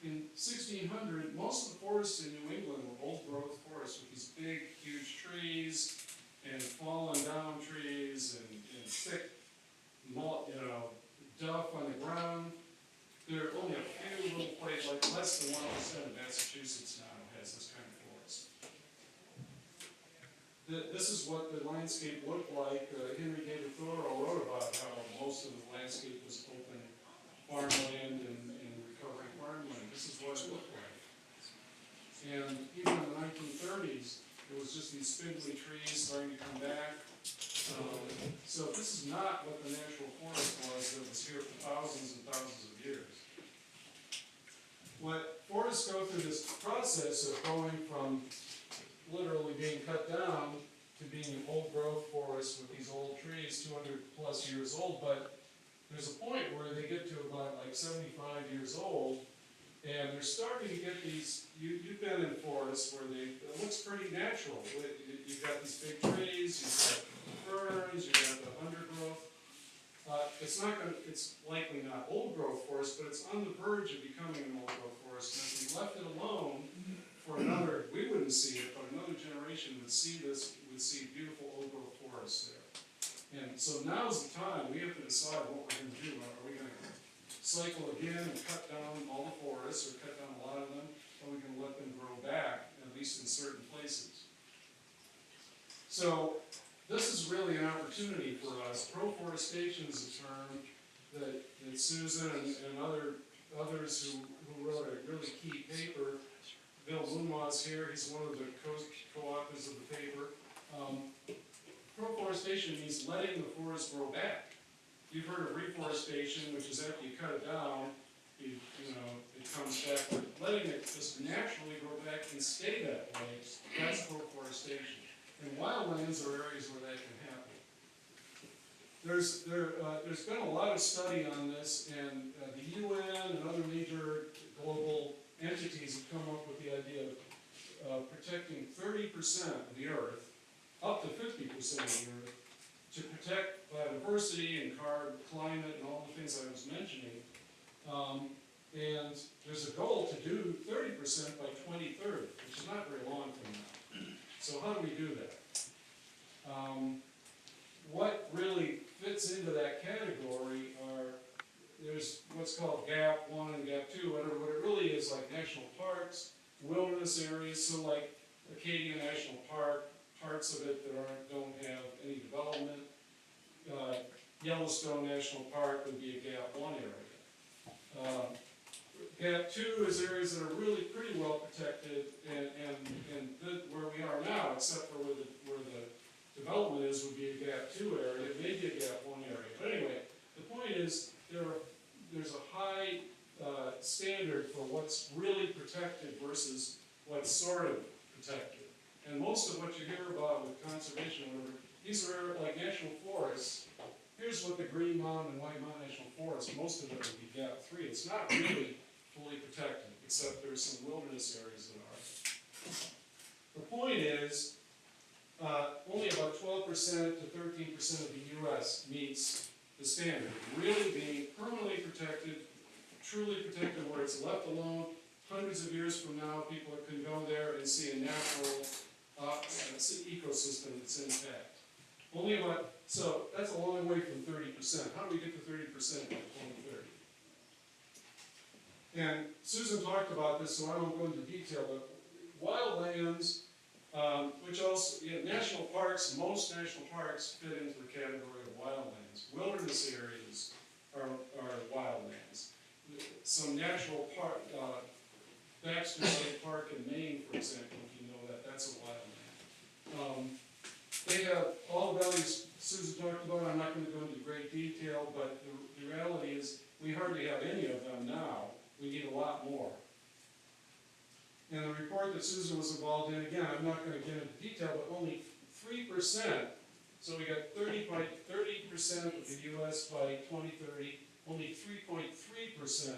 S6: In 1600, most of the forests in New England were old growth forests with these big, huge trees and fallen down trees and thick, duff on the ground. There are only a few little places, like less than 1% of Massachusetts now has this kind of forest. This is what the landscape looked like. Henry David Thoreau wrote about how most of the landscape was open farmland and recovering farmland. This is what it looked like. And even in the 1930s, it was just these spindly trees starting to come back. So this is not what the natural forest was that was here for thousands and thousands of years. What forests go through this process of going from literally being cut down to being an old growth forest with these old trees, 200 plus years old, but there's a point where they get to about like 75 years old, and they're starting to get these, you've been in forests where it looks pretty natural. You've got these big trees, you've got ferns, you've got the undergrowth. It's likely not old growth forest, but it's on the verge of becoming an old growth forest. And if we left it alone for another, we wouldn't see it, but another generation would see this, would see beautiful old growth forests there. And so now's the time, we have to decide what we're going to do. Are we going to cycle again and cut down all the forests, or cut down a lot of them, or are we going to let them grow back, at least in certain places? So this is really an opportunity for us. Proforestation is a term that Susan and others who wrote a really key paper. Bill Bloomaw's here, he's one of the co-authors of the paper. Proforestation means letting the forest grow back. You've heard of reforestation, which is after you cut it down, it comes back. But letting it just naturally grow back and stay that way, that's proforestation. And wildlands are areas where that can happen. There's been a lot of study on this, and the UN and other major global entities have come up with the idea of protecting 30% of the Earth, up to 50% of the Earth, to protect biodiversity and climate and all the things I was mentioning. And there's a goal to do 30% by 2030, which is not very long from now. So how do we do that? What really fits into that category are, there's what's called GAP 1 and GAP 2, what it really is like national parks, wilderness areas, so like Acadia National Park, parts of it that don't have any development. Yellowstone National Park would be a GAP 1 area. GAP 2 is areas that are really pretty well protected and good where we are now, except for where the development is would be a GAP 2 area, it may be a GAP 1 area. But anyway, the point is there's a high what's really protected versus what's sort of protected. And most of what you hear about with conservation, or whatever, these are like national forests. Here's what the Green Mountain and White Mountain National Forest, most of it would be GAP 3. It's not really fully protected, except there's some wilderness areas that are. The point is, only about 12% to 13% of the U.S. meets the standard, really being permanently protected, truly protected, where it's left alone. Hundreds of years from now, people can go there and see a natural ecosystem that's intact. Only about, so that's a long way from 30%. How do we get to 30% by 2030? And Susan talked about this, so I won't go into detail, but wildlands, which also, national parks, most national parks fit into the category of wildlands. Wilderness areas are wildlands. Some natural park, Baxter State Park in Maine, for example, if you know that, that's a wildland. They have all the values Susan talked about. I'm not going to go into great detail, but the reality is we hardly have any of them now. We need a lot more. And the report that Susan was involved in, again, I'm not going to get into detail, but only 3%, so we got 30% of the U.S. by 2030, only 3.3%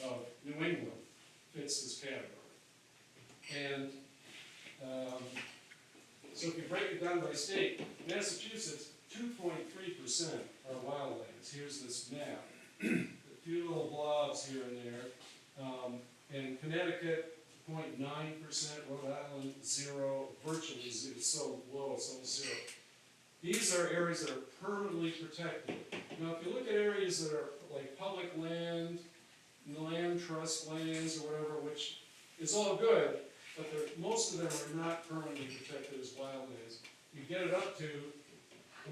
S6: of New England fits this category. And so if you break it down by state, Massachusetts, 2.3% are wildlands. Here's this map. A few little blobs here and there. And Connecticut, 0.9%, Rhode Island, 0, virtually 0. It's so low, it's almost 0. These are areas that are permanently protected. Now, if you look at areas that are like public land, land trust lands or whatever, which is all good, but most of them are not permanently protected as wildlands. You get it up to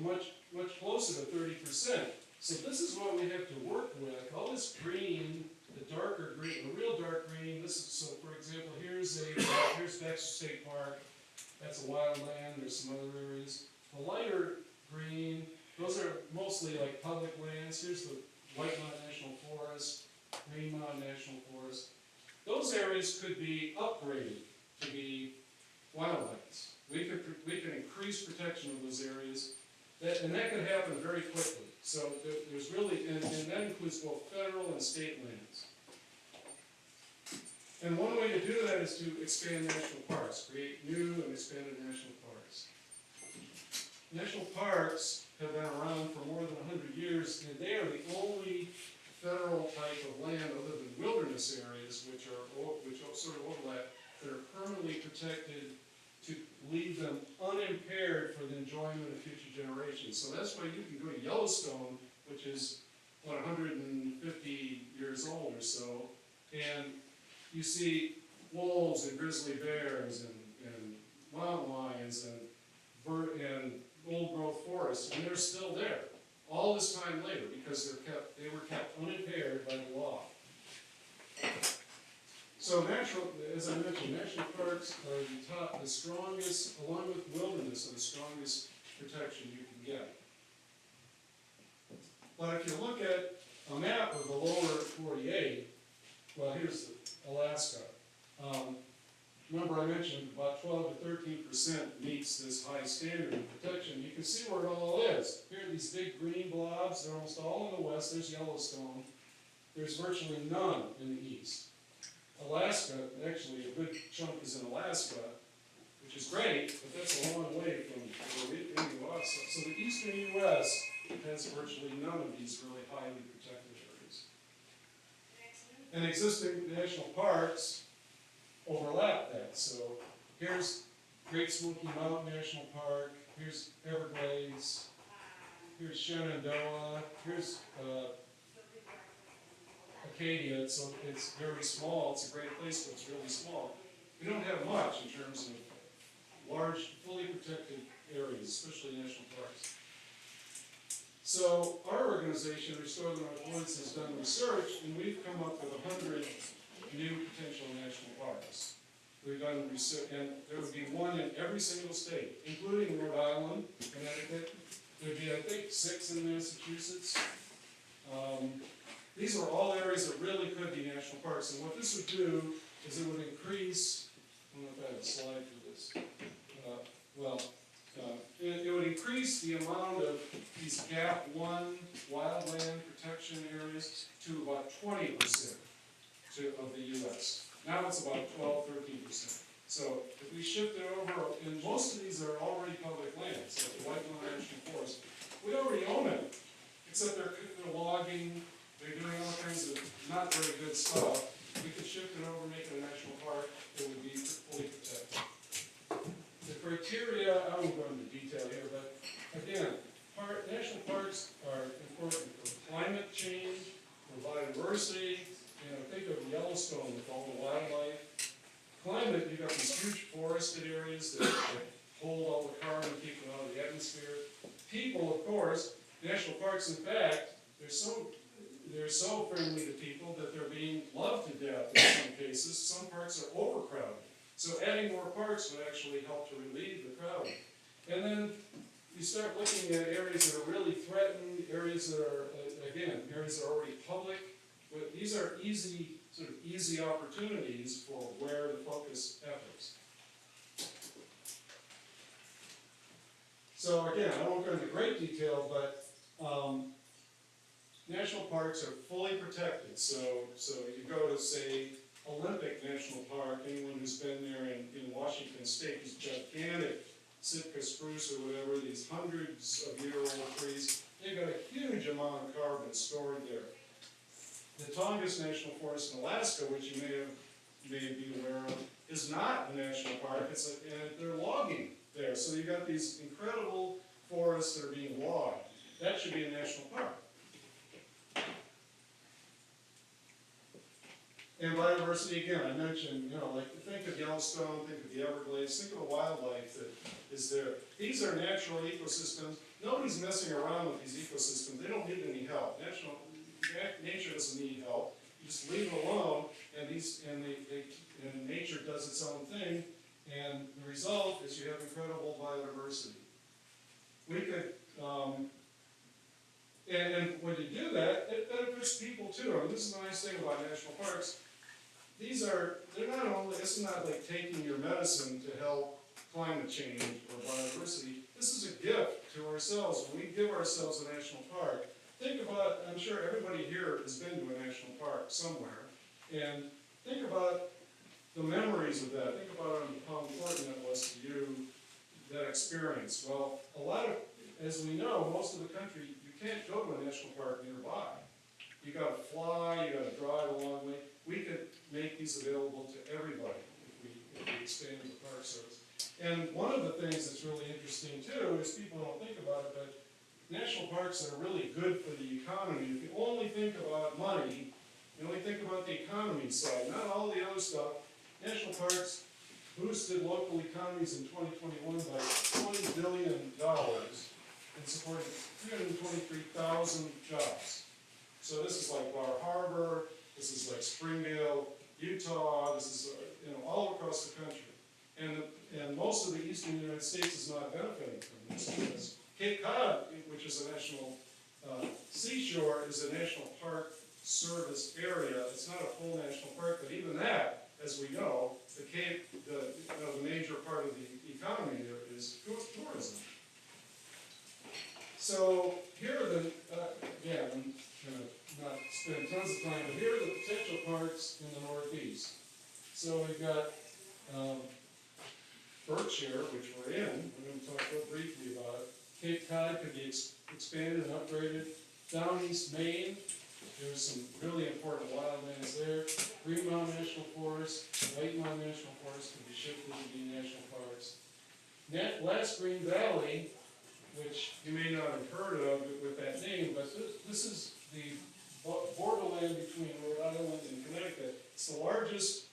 S6: much closer to 30%. So this is what we have to work with. All this green, the darker green, the real dark green. This is, so for example, here's Baxter State Park. That's a wildland. There's some other areas. The lighter green, those are mostly like public lands. Here's the White Mountain National Forest, Green Mountain National Forest. Those areas could be upgraded to be wildlands. We can increase protection of those areas, and that could happen very quickly. So there's really, and that includes both federal and state lands. And one way to do that is to expand national parks, create new and expanded national parks. National parks have been around for more than 100 years, and they are the only federal type of land other than wilderness areas, which sort of overlap, that are permanently protected to leave them unimpaired for the enjoyment of future generations. So that's why you can go to Yellowstone, which is, 150 years old or so, and you see wolves and grizzly bears and mountain lions and old growth forests, and they're still there all this time later because they were kept unimpaired by the law. So as I mentioned, national parks are the strongest, along with wilderness, are the strongest protection you can get. But if you look at a map of the lower 48, well, here's Alaska. Remember I mentioned about 12 to 13% meets this high standard of protection. You can see where it all is. Here are these big green blobs. They're almost all in the west. There's Yellowstone. There's virtually none in the east. Alaska, actually a good chunk is in Alaska, which is great, but that's a long way from where we are. So the eastern U.S. has virtually none of these really highly protected areas. And existing national parks overlap that. So here's Great Smoky Mountain National Park, here's Everglades, here's Shenandoah, here's Acadia, so it's very small. It's a great place, but it's really small. We don't have much in terms of large, fully protected areas, especially national parks. So our organization, Restore the Northwoods, has done research, and we've come up with 100 new potential national parks. We've done research, and there would be one in every single state, including Rhode Island, Connecticut. There'd be, I think, 6 in Massachusetts. these are all areas that really could be national parks, and what this would do is it would increase, I don't know if I have a slide for this. It would increase the amount of these GAP 1 wildland protection areas to about 20% of the US. Now it's about 12–13%. So if we shift it over, and most of these are already public lands, like the Wildlands National Forest, we already own it, except they're logging, they're doing all kinds of not very good stuff. We could shift it over, make it a national park, it would be fully protected. The criteria, I won't go into detail here, but again, national parks are important for climate change, for biodiversity. Think of Yellowstone with all the wildlife. Climate, you've got these huge forested areas that hold all the carbon and keep it out of the atmosphere. People, of course, national parks, in fact, they're so friendly to people that they're being loved to death in some cases. Some parks are overcrowded. So adding more parks would actually help to relieve the crowding. And then you start looking at areas that are really threatened, areas that are, again, areas that are already public. But these are easy opportunities for where to focus efforts. So again, I won't go into great detail, but national parks are fully protected. So you go to, say, Olympic National Park, anyone who's been there in Washington State, these gigantic Sitka spruce or whatever, these hundreds of year-old trees, they've got a huge amount of carbon stored there. The Tongass National Forest in Alaska, which you may be aware of, is not a national park, and they're logging there. So you've got these incredible forests that are being logged. That should be a national park. And biodiversity, again, I mentioned, think of Yellowstone, think of the Everglades, think of the wildlife that is there. These are natural ecosystems. Nobody's messing around with these ecosystems. They don't need any help. Nature doesn't need help. You just leave it alone, and nature does its own thing, and the result is you have incredible biodiversity. We could, and when you do that, it benefits people too. I mean, this is the nice thing about national parks. It's not like taking your medicine to help climate change or biodiversity. This is a gift to ourselves. When we give ourselves a national park, think about, I'm sure everybody here has been to a national park somewhere, and think about the memories of that. Think about how important that was to you, that experience. Well, as we know, most of the country, you can't go to a national park nearby. You gotta fly, you gotta drive a long way. We could make these available to everybody if we expanded the park service. And one of the things that's really interesting too is people don't think about it, but national parks are really good for the economy. If you only think about money, you only think about the economy side, not all the other stuff. National parks boosted local economies in 2021 by $20 billion and supported 323,000 jobs. So this is like Bar Harbor, this is like Springdale, Utah, this is all across the country. And most of the eastern United States is not benefiting from this because Cape Cod, which is a national seashore, is a national park service area. It's not a full national park, but even that, as we know, the major part of the economy there is tourism. So here are again, I'm going to not spend tons of time, but here are the potential parks in the Northeast. So we've got Berkshire, which we're in. We're going to talk briefly about it. Cape Cod could be expanded and upgraded. Down East Maine, there's some really important wildlands there. Green Mountain National Forest, White Mountain National Forest could be shifted to be national parks. Last Green Valley, which you may not have heard of with that name, but this is the borderland between Rhode Island and Connecticut. It's the largest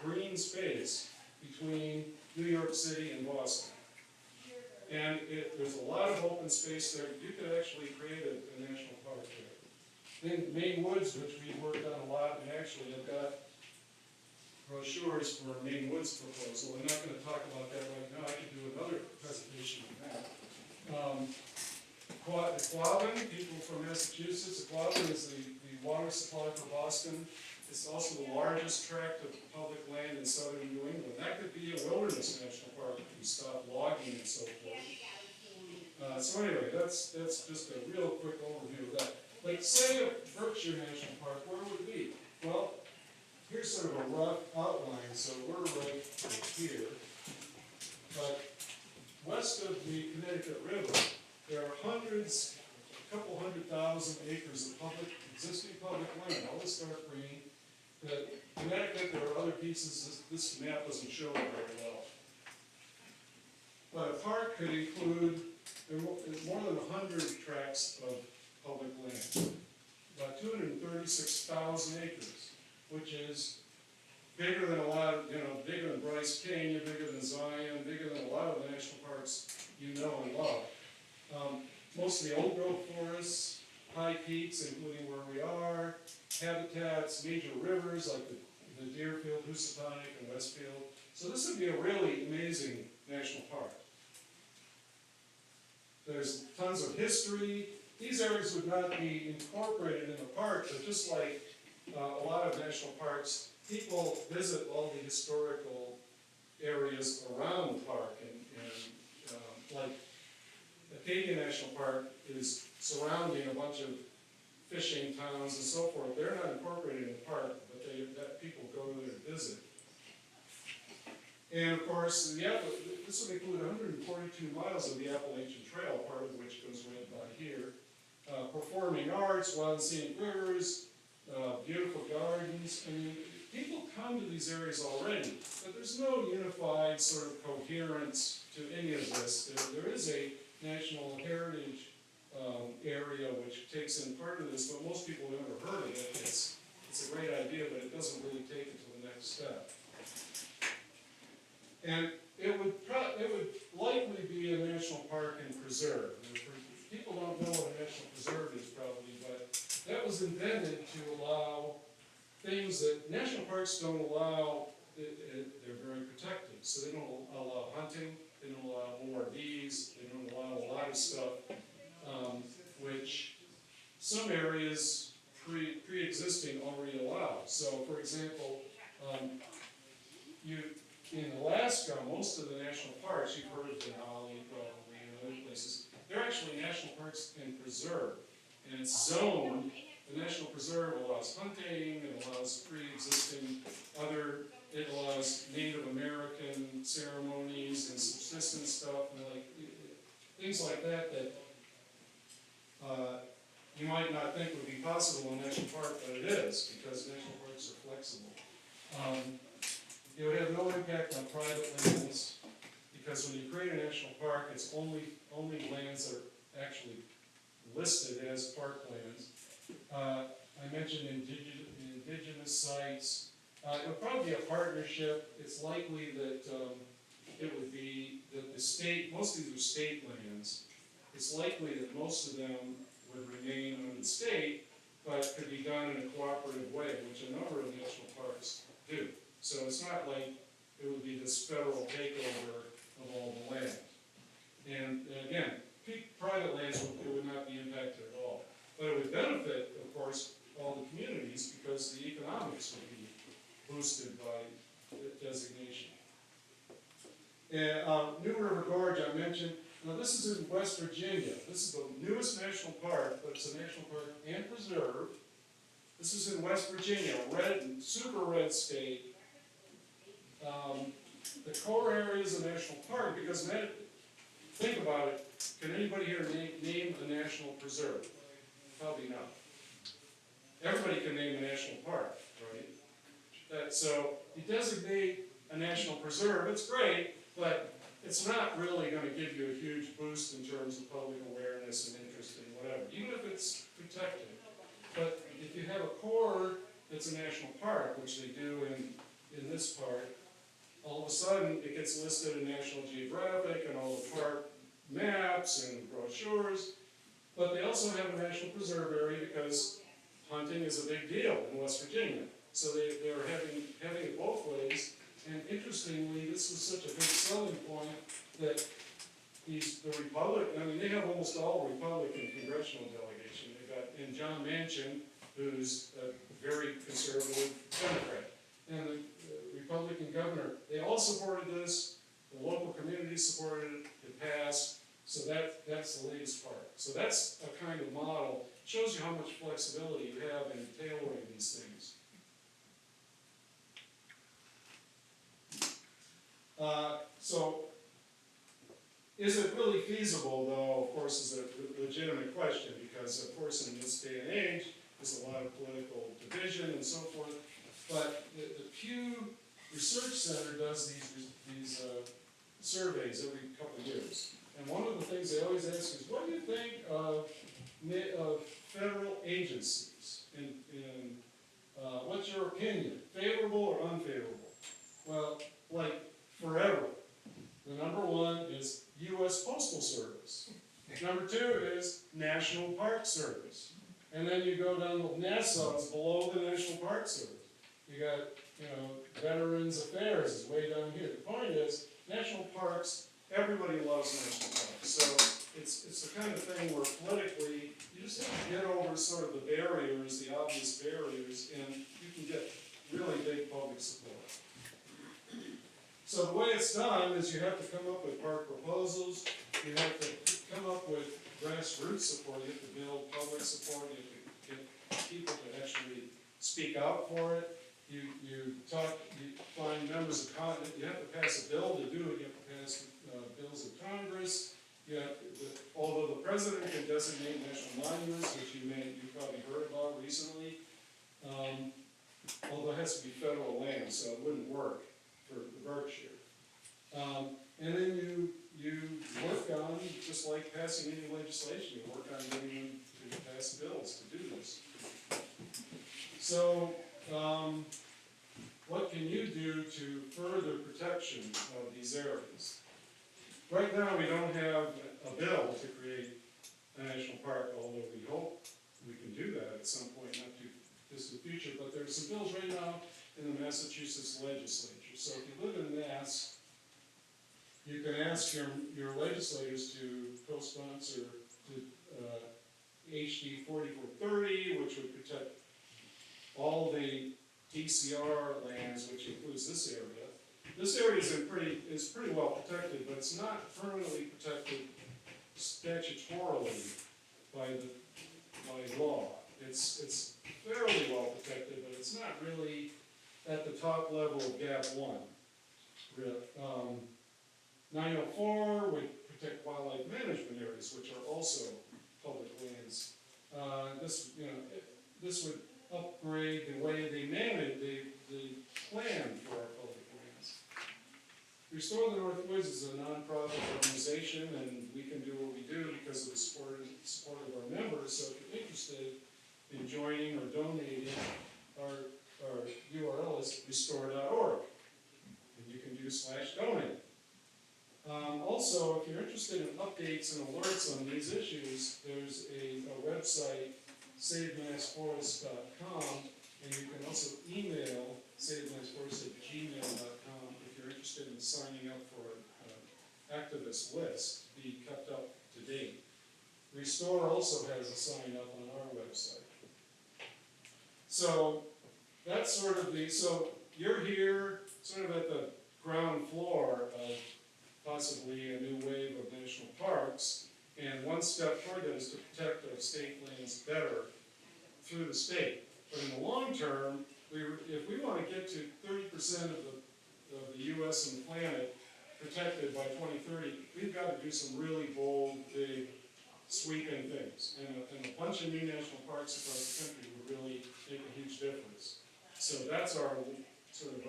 S6: green space between New York City and Boston. And there's a lot of open space there. You could actually create a national park there. Then Maine Woods, which we've worked on a lot, and actually I've got brochures for a Maine Woods proposal. I'm not going to talk about that right now. I could do another presentation on that. Quabbin, people from Massachusetts, Quabbin is the water supply for Boston. It's also the largest tract of public land in southern New England. That could be a wilderness national park if we stop logging and so forth. So anyway, that's just a real quick overview of that. Like say a Berkshire National Park, where would it be? Well, here's sort of a rough outline, so we're right here. But west of the Connecticut River, there are hundreds, a couple 100,000 acres of existing public land, all this dark green. That Connecticut, there are other pieces, this map doesn't show it very well. But a park could include more than 100 tracts of public land, about 236,000 acres, which is bigger than a lot of, bigger than Bryce Canyon, bigger than Zion, bigger than a lot of the national parks you know and love. Mostly old growth forests, high peaks, including where we are, habitats, major rivers like the Deerfield, Housatonic, and Westfield. So this would be a really amazing national park. There's tons of history. These areas would not be incorporated in the park, but just like a lot of national parks, people visit all the historical areas around the park, and like Acadia National Park is surrounding a bunch of fishing towns and so forth. They're not incorporated in the park, but that people go there to visit. And of course, this would include 142 miles of the Appalachian Trail, part of which goes right by here. Performing arts, wild and scenic rivers, beautiful gardens. I mean, people come to these areas already, but there's no unified sort of coherence to any of this. There is a national heritage area which takes in part of this, but most people have never heard of it. It's a great idea, but it doesn't really take it to the next step. And it would likely be a national park and preserve. People don't know what a national preserve is probably, but that was invented to allow things that national parks don't allow. They're very protected, so they don't allow hunting, they don't allow ORVs, they don't allow a lot of stuff, which some areas pre-existing already allow. So, for example, in Alaska, most of the national parks, you've heard of Denali probably, and other places, they're actually national parks and preserve. And it's zoned. The national preserve allows hunting, it allows pre-existing it allows Native American ceremonies and subsistence stuff, and things like that you might not think would be possible in a national park, but it is, because national parks are flexible. It would have no impact on private lands, because when you create a national park, it's only lands that are actually listed as parklands. I mentioned indigenous sites. It would probably be a partnership. It's likely that it would be that the state, most of these are state lands. It's likely that most of them would remain under the state, but could be done in a cooperative way, which a number of national parks do. So it's not like it would be this federal takeover of all the land. And again, private lands would not be impacted at all. But it would benefit, of course, all the communities, because the economics would be boosted by the designation. And New River Gorge, I mentioned. Now this is in West Virginia. This is the newest national park, but it's a national park and preserve. This is in West Virginia, super red state. The core area is a national park because, think about it, can anybody here name a national preserve? Probably not. Everybody can name a national park, right? So you designate a national preserve, it's great, but it's not really going to give you a huge boost in terms of public awareness and interest in whatever, even if it's protected. But if you have a core that's a national park, which they do in this park, all of a sudden it gets listed in National Geographic and all the park maps and brochures. But they also have a national preserve area because hunting is a big deal in West Virginia. So they're having it both ways. And interestingly, this was such a big selling point that the Republican, I mean, they have almost all Republican congressional delegation. They've got, and John Manchin, who's a very conservative Democrat, and the Republican governor, they all supported this, the local community supported it, it passed, so that's the latest part. So that's a kind of model, shows you how much flexibility you have in tailoring these things. So, is it really feasible, though, of course, is a legitimate question, because, of course, in this day and age, there's a lot of political division and so forth, but the Pew Research Center does these surveys every couple of years. And one of the things they always ask is, what do you think of federal agencies? What's your opinion, favorable or unfavorable? Well, like forever, the number one is U.S. Postal Service. Number two is National Park Service. And then you go down to NASA's below the National Park Service. You got, Veterans Affairs is way down here. The point is, national parks, everybody loves national parks. So it's the kind of thing where politically, you just have to get over sort of the barriers, the obvious barriers, and you can get really big public support. So the way it's done is you have to come up with park proposals, you have to come up with grassroots support, you have to build public support, you have to get people to actually speak out for it. You find members of Congress, you have to pass a bill to do it, you have to pass bills of Congress. Although the president can designate national monuments, which you probably heard about recently, although it has to be federal land, so it wouldn't work for the Berkshire. And then you work on, just like passing any legislation, you work on getting them to pass bills to do this. So, what can you do to further protection of these areas? Right now, we don't have a bill to create a national park, although we hope we can do that at some point, not too distant future, but there's some bills right now in the Massachusetts legislature. So if you live in Mass, you can ask your legislators to co-sponsor HD 4430, which would protect all the DCR lands, which includes this area. This area is pretty well protected, but it's not permanently protected statutorily by law. It's fairly well protected, but it's not really at the top level of GAP 1. 904 would protect wildlife management areas, which are also public lands. This would upgrade the way they manage, the plan for our public lands. Restore the North Woods is a nonprofit organization, and we can do what we do because of the support of our members. So if you're interested in joining or donating, our URL is restore.org, and you can do /donate. Also, if you're interested in updates and alerts on these issues, there's a website, savemassforests.com, and you can also email savemassforests@gmail.com if you're interested in signing up for an activist list to be kept up to date. Restore also has a sign up on our website. So that's sort of so you're here sort of at the ground floor of possibly a new wave of national parks, and one step toward that is to protect our state lands better through the state. But in the long term, if we want to get to 30% of the U.S. and the planet protected by 2030, we've got to do some really bold, big, sweeping things. And a bunch of new national parks across the country would really make a huge difference. So that's our sort of,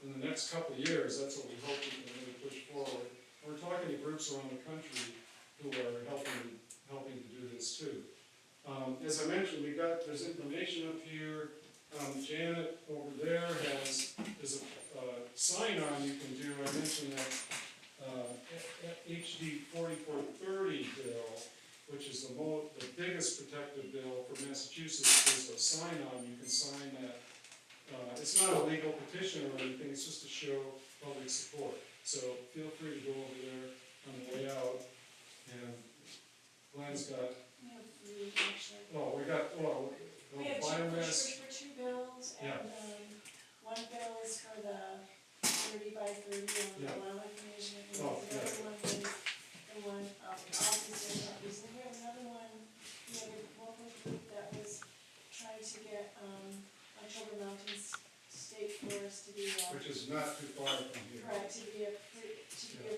S6: in the next couple of years, that's what we hope we can really push forward. And we're talking to groups around the country who are helping to do this too. As I mentioned, there's information up here. Janet over there there's a sign-on you can do. I mentioned that HD 4430 bill, which is the biggest protective bill for Massachusetts. There's a sign-on, you can sign that. It's not a legal petition or anything, it's just to show public support. So feel free to go over there on the way out, and Glenn's got,
S5: We have three, actually.
S6: well, we got, well,
S5: We have
S6: biomass,
S5: for two bills,
S6: Yeah.
S5: and, one bill is for the 30 by 30 on the
S6: Yeah.
S5: wildlife management, and
S6: Oh,
S5: the other one is the one, officer that is, and we have another one, we have a local group that was trying to get, October Mountains State Forest to be,
S6: which is not too far from here.
S5: correct, to be a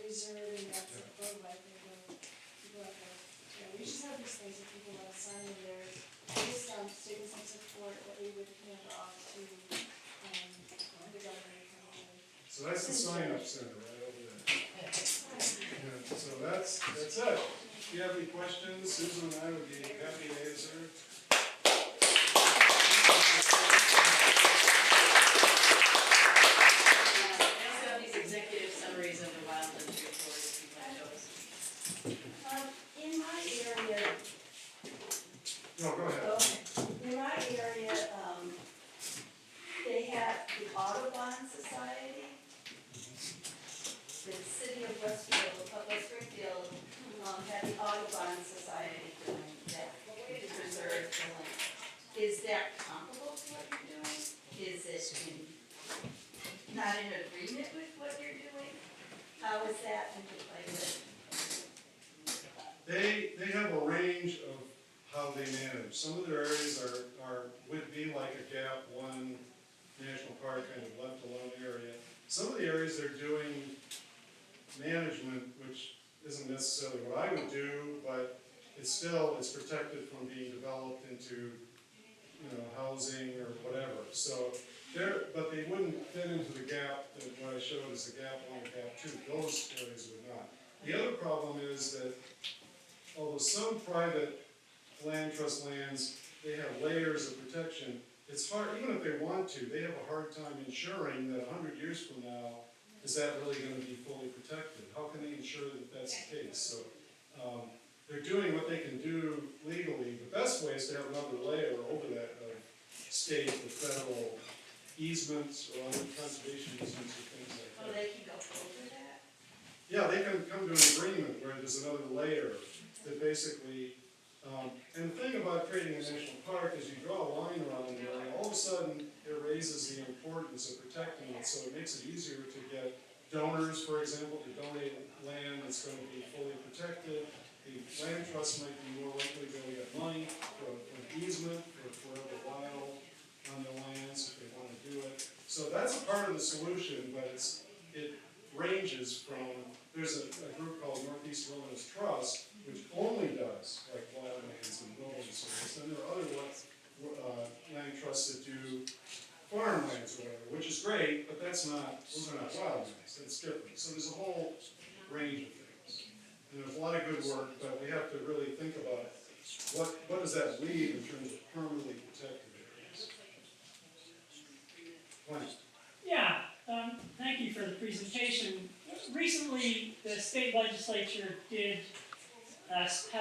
S5: reserve, and that's a photo, I think, of people out there. Yeah, we just have these things that people want to sign in there, just, stating some support that we would hand off to, the government company.
S6: So that's the sign-up center right over there. Yeah, so that's it. If you have any questions, Susan and I would be happy to answer.
S3: I also have these executive summaries of the Wildlands report if you want those.
S2: In my area,
S6: No, go ahead.
S2: in my area, they have the Audubon Society. The city of Westfield, West Springfield, had the Audubon Society doing that, to preserve the land. Is that comparable to what you're doing? Is it not in agreement with what you're doing? How is that interplayed?
S6: They have a range of how they manage. Some of their areas would be like a GAP 1 national park kind of left alone area. Some of the areas they're doing management, which isn't necessarily what I would do, but it's protected from being developed into, housing or whatever. So but they wouldn't fit into the gap that what I showed as the GAP 1 or GAP 2. Those areas would not. The other problem is that although some private land trust lands, they have layers of protection, it's hard, even if they want to, they have a hard time ensuring that 100 years from now, is that really going to be fully protected? How can they ensure that that's the case? So they're doing what they can do legally. The best way is to have another layer over that of state or federal easements or other conservation easements or things like
S2: Oh,
S6: that.
S2: they can go over that?
S6: Yeah, they can come to an agreement where there's another layer that basically, and the thing about creating a national park is you draw a line around the area, all of a sudden it raises the importance of protecting it, so it makes it easier to get donors, for example, to donate land that's going to be fully protected. The land trust might be more likely to be able to get money for an easement for forever wild on their lands if they want to do it. So that's a part of the solution, but it ranges from, there's a group called Northeast Wilderness Trust, which only does like wildlands and wilderness service, and there are other land trusts that do farmlands or whatever, which is great, but those are not wildlands, that's different. So there's a whole range of things. And there's a lot of good work, but we have to really think about what does that leave in terms of permanently protected areas. Glenn?
S4: Yeah, thank you for the presentation. Recently, the state legislature had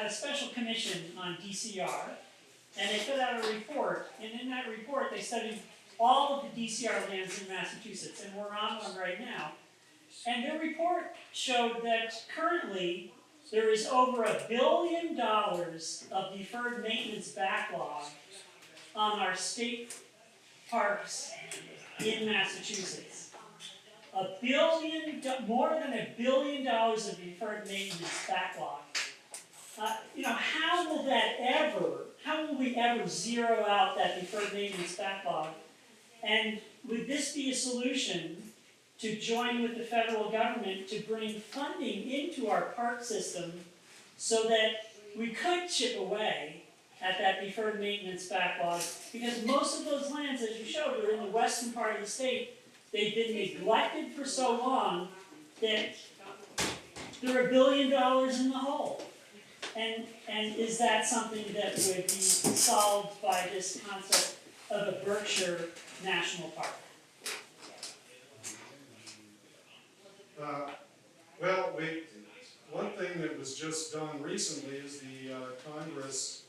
S4: a special commission on DCR, and they put out a report, and in that report, they studied all of the DCR lands in Massachusetts, and we're on one right now. And their report showed that currently, there is over $1 billion of deferred maintenance backlog on our state parks in Massachusetts. More than $1 billion of deferred maintenance backlog. How will we ever zero out that deferred maintenance backlog? And would this be a solution to join with the federal government to bring funding into our park system so that we could chip away at that deferred maintenance backlog? Because most of those lands, as you showed, are in the western part of the state. They've been neglected for so long that they're $1 billion in the hole. And is that something that would be solved by this concept of a Berkshire National Park?
S6: One thing that was just done recently is the Congress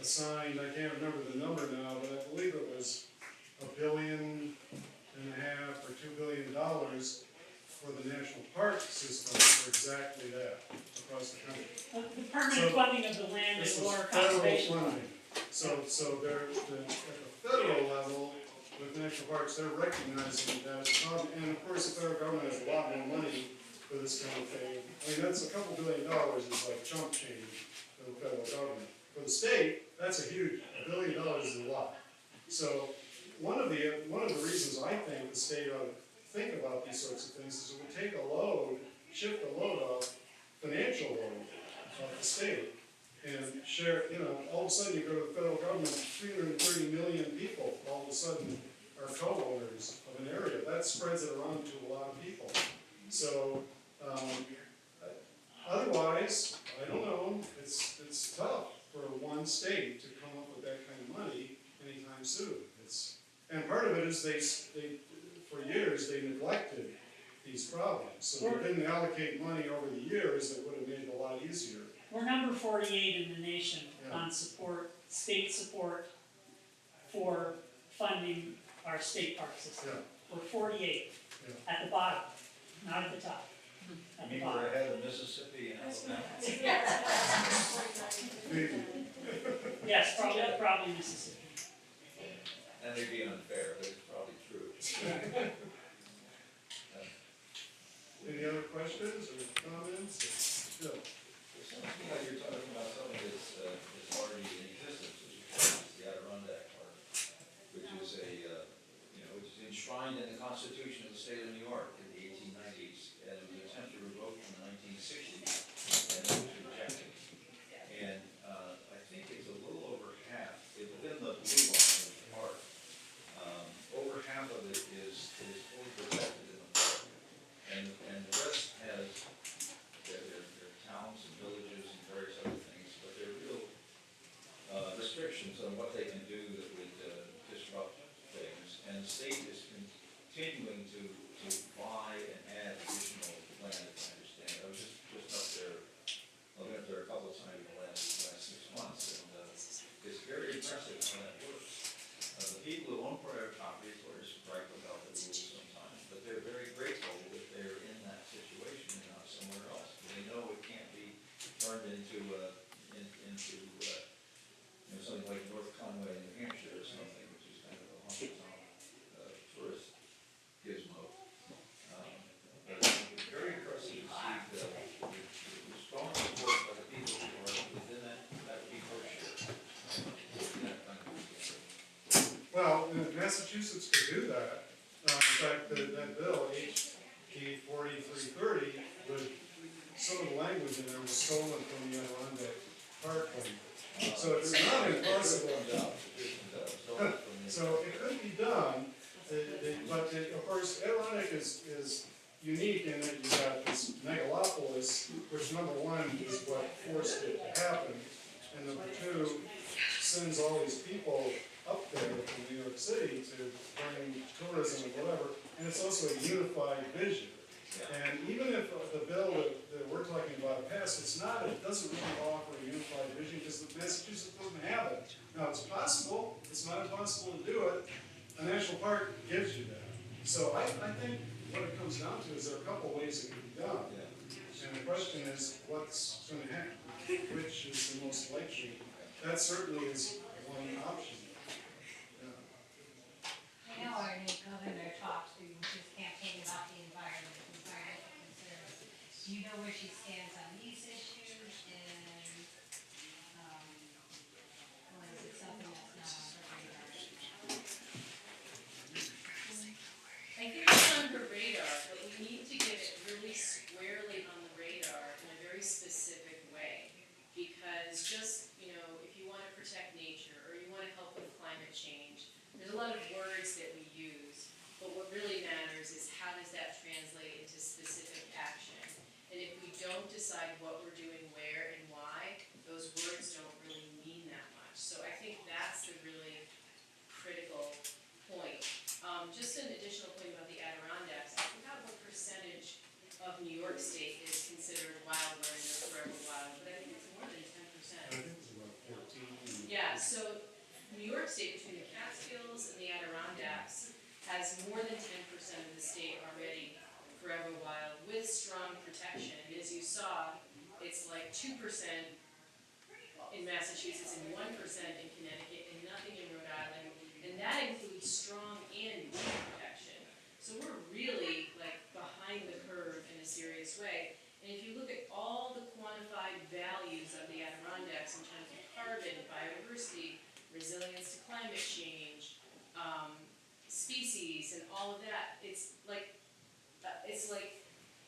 S6: assigned, I can't remember the number now, but I believe it was $1.5 billion or $2 billion for the national park system for exactly that across the country.
S4: The permanent
S6: So,
S4: funding of the land
S6: This
S4: and
S6: is
S4: water
S6: federal
S4: conservation.
S6: funding. So they're, at the federal level, with national parks, they're recognizing that it's a problem. And of course, the federal government has a lot more money for this kind of thing. I mean, that's a couple $1 billion is like chump change for the federal government. For the state, that's a huge, $1 billion is a lot. So one of the reasons I think the state ought to think about these sorts of things is it would take a load, shift the load off, financial load off the state, and share, all of a sudden you go to the federal government, 330 million people all of a sudden are co-owners of an area. That spreads it around to a lot of people. So, otherwise, I don't know, it's tough for one state to come up with that kind of money anytime soon. And part of it is they, for years, they neglected these problems. So they didn't allocate money over the years that would have made it a lot easier.
S4: We're number 48 in the nation
S6: Yeah.
S4: on support, state support for funding our state park system.
S6: Yeah.
S4: We're 48,
S6: Yeah.
S4: at the bottom, not at the top,
S7: I
S4: at the
S7: mean,
S4: bottom.
S7: we're ahead of Mississippi and Alabama.
S6: Maybe.
S4: Yes, probably Mississippi.
S7: That may be unfair, but it's probably true.
S6: Any other questions or comments? Bill?
S7: It sounds to me like you're talking about something that's already in existence, which is the Adirondack Park, which is which is enshrined in the Constitution of the state of New York in the 1890s, and it was attempted to revoke in the 1960s, and it was rejected. And I think it's a little over half, within the blue line of the park, over half of it is fully protected in the park. And the rest has their towns and villages and various other things, but there are real restrictions on what they can do that would disrupt things. And the state is continuing to buy and add additional land, if I understand. I was just up there, I've been up there a couple of times in the last 6 months, and it's very impressive how that works. The people who own private property, of course, gripe about the rules sometimes, but they're very grateful that they're in that situation and not somewhere else. They know it can't be turned into something like North Conway, New Hampshire or something, which is kind of a honky-tonk tourist gizmo. But it's very impressive to see the strong support by the people who are within that would be Berkshire.
S6: Well, Massachusetts could do that. In fact, that bill, HB 4330, some of the language in there was stolen from the Adirondack Park Plan. So it's not impossible. So it could be done, but of course, Adirondack is unique in that you got this megalopolis, which number one is what forced it to happen, and number two sends all these people up there from New York City to bring tourism and whatever, and it's also a unified vision. And even if the bill that we're talking about passes, it doesn't really offer a unified vision because Massachusetts doesn't have it. Now, it's possible, it's not impossible to do it. A national park gives you that. So I think what it comes down to is there are a couple ways it can be done. And the question is, what's going to happen? Which is the most likely? That certainly is one option.
S8: I know our new governor talks, we were just campaigning about the environmental concerns. Do you know where she stands on these issues, and, or is it something that's not on her radar?
S3: I think it's on her radar, but we need to get it really squarely on the radar in a very specific way. Because just, if you want to protect nature, or you want to help with climate change, there's a lot of words that we use, but what really matters is how does that translate into specific action? And if we don't decide what we're doing where and why, those words don't really mean that much. So I think that's the really critical point. Just an additional point about the Adirondacks, I forgot what percentage of New York State is considered wildland or forever wild, but I think it's more than 10%.
S6: I think it's about 14.
S3: Yeah, so New York State, between the Catskills and the Adirondacks, has more than 10% of the state already forever wild saw, it's like 2% in Massachusetts and 1% in Connecticut and nothing in Rhode Island. And that includes strong and weak protection. So we're really like behind the curve in a serious way. And if you look at all the quantified values of the Adirondacks in terms of carbon, biodiversity, resilience to climate change, species, and all of that, it's like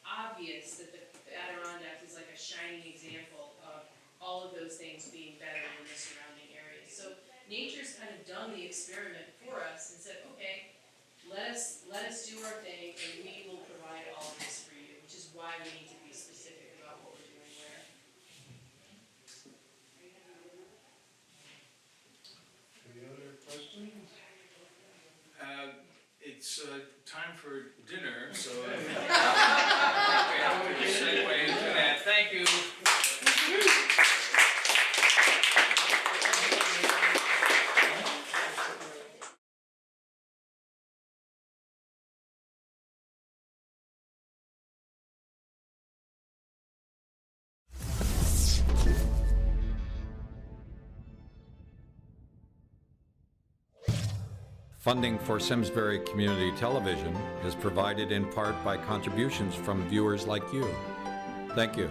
S3: obvious that the Adirondacks is like a shining example of all of those things being better than the surrounding areas. So nature's kind of done the experiment for us and said, okay, let us do our thing and we will provide all of this for you, which is why we need to be specific about what we're doing where.
S6: Any other questions?
S1: It's time for dinner, so we have to segue into that. Thank you.
S9: Funding for Simsbury Community Television is provided in part by contributions from viewers like you. Thank you.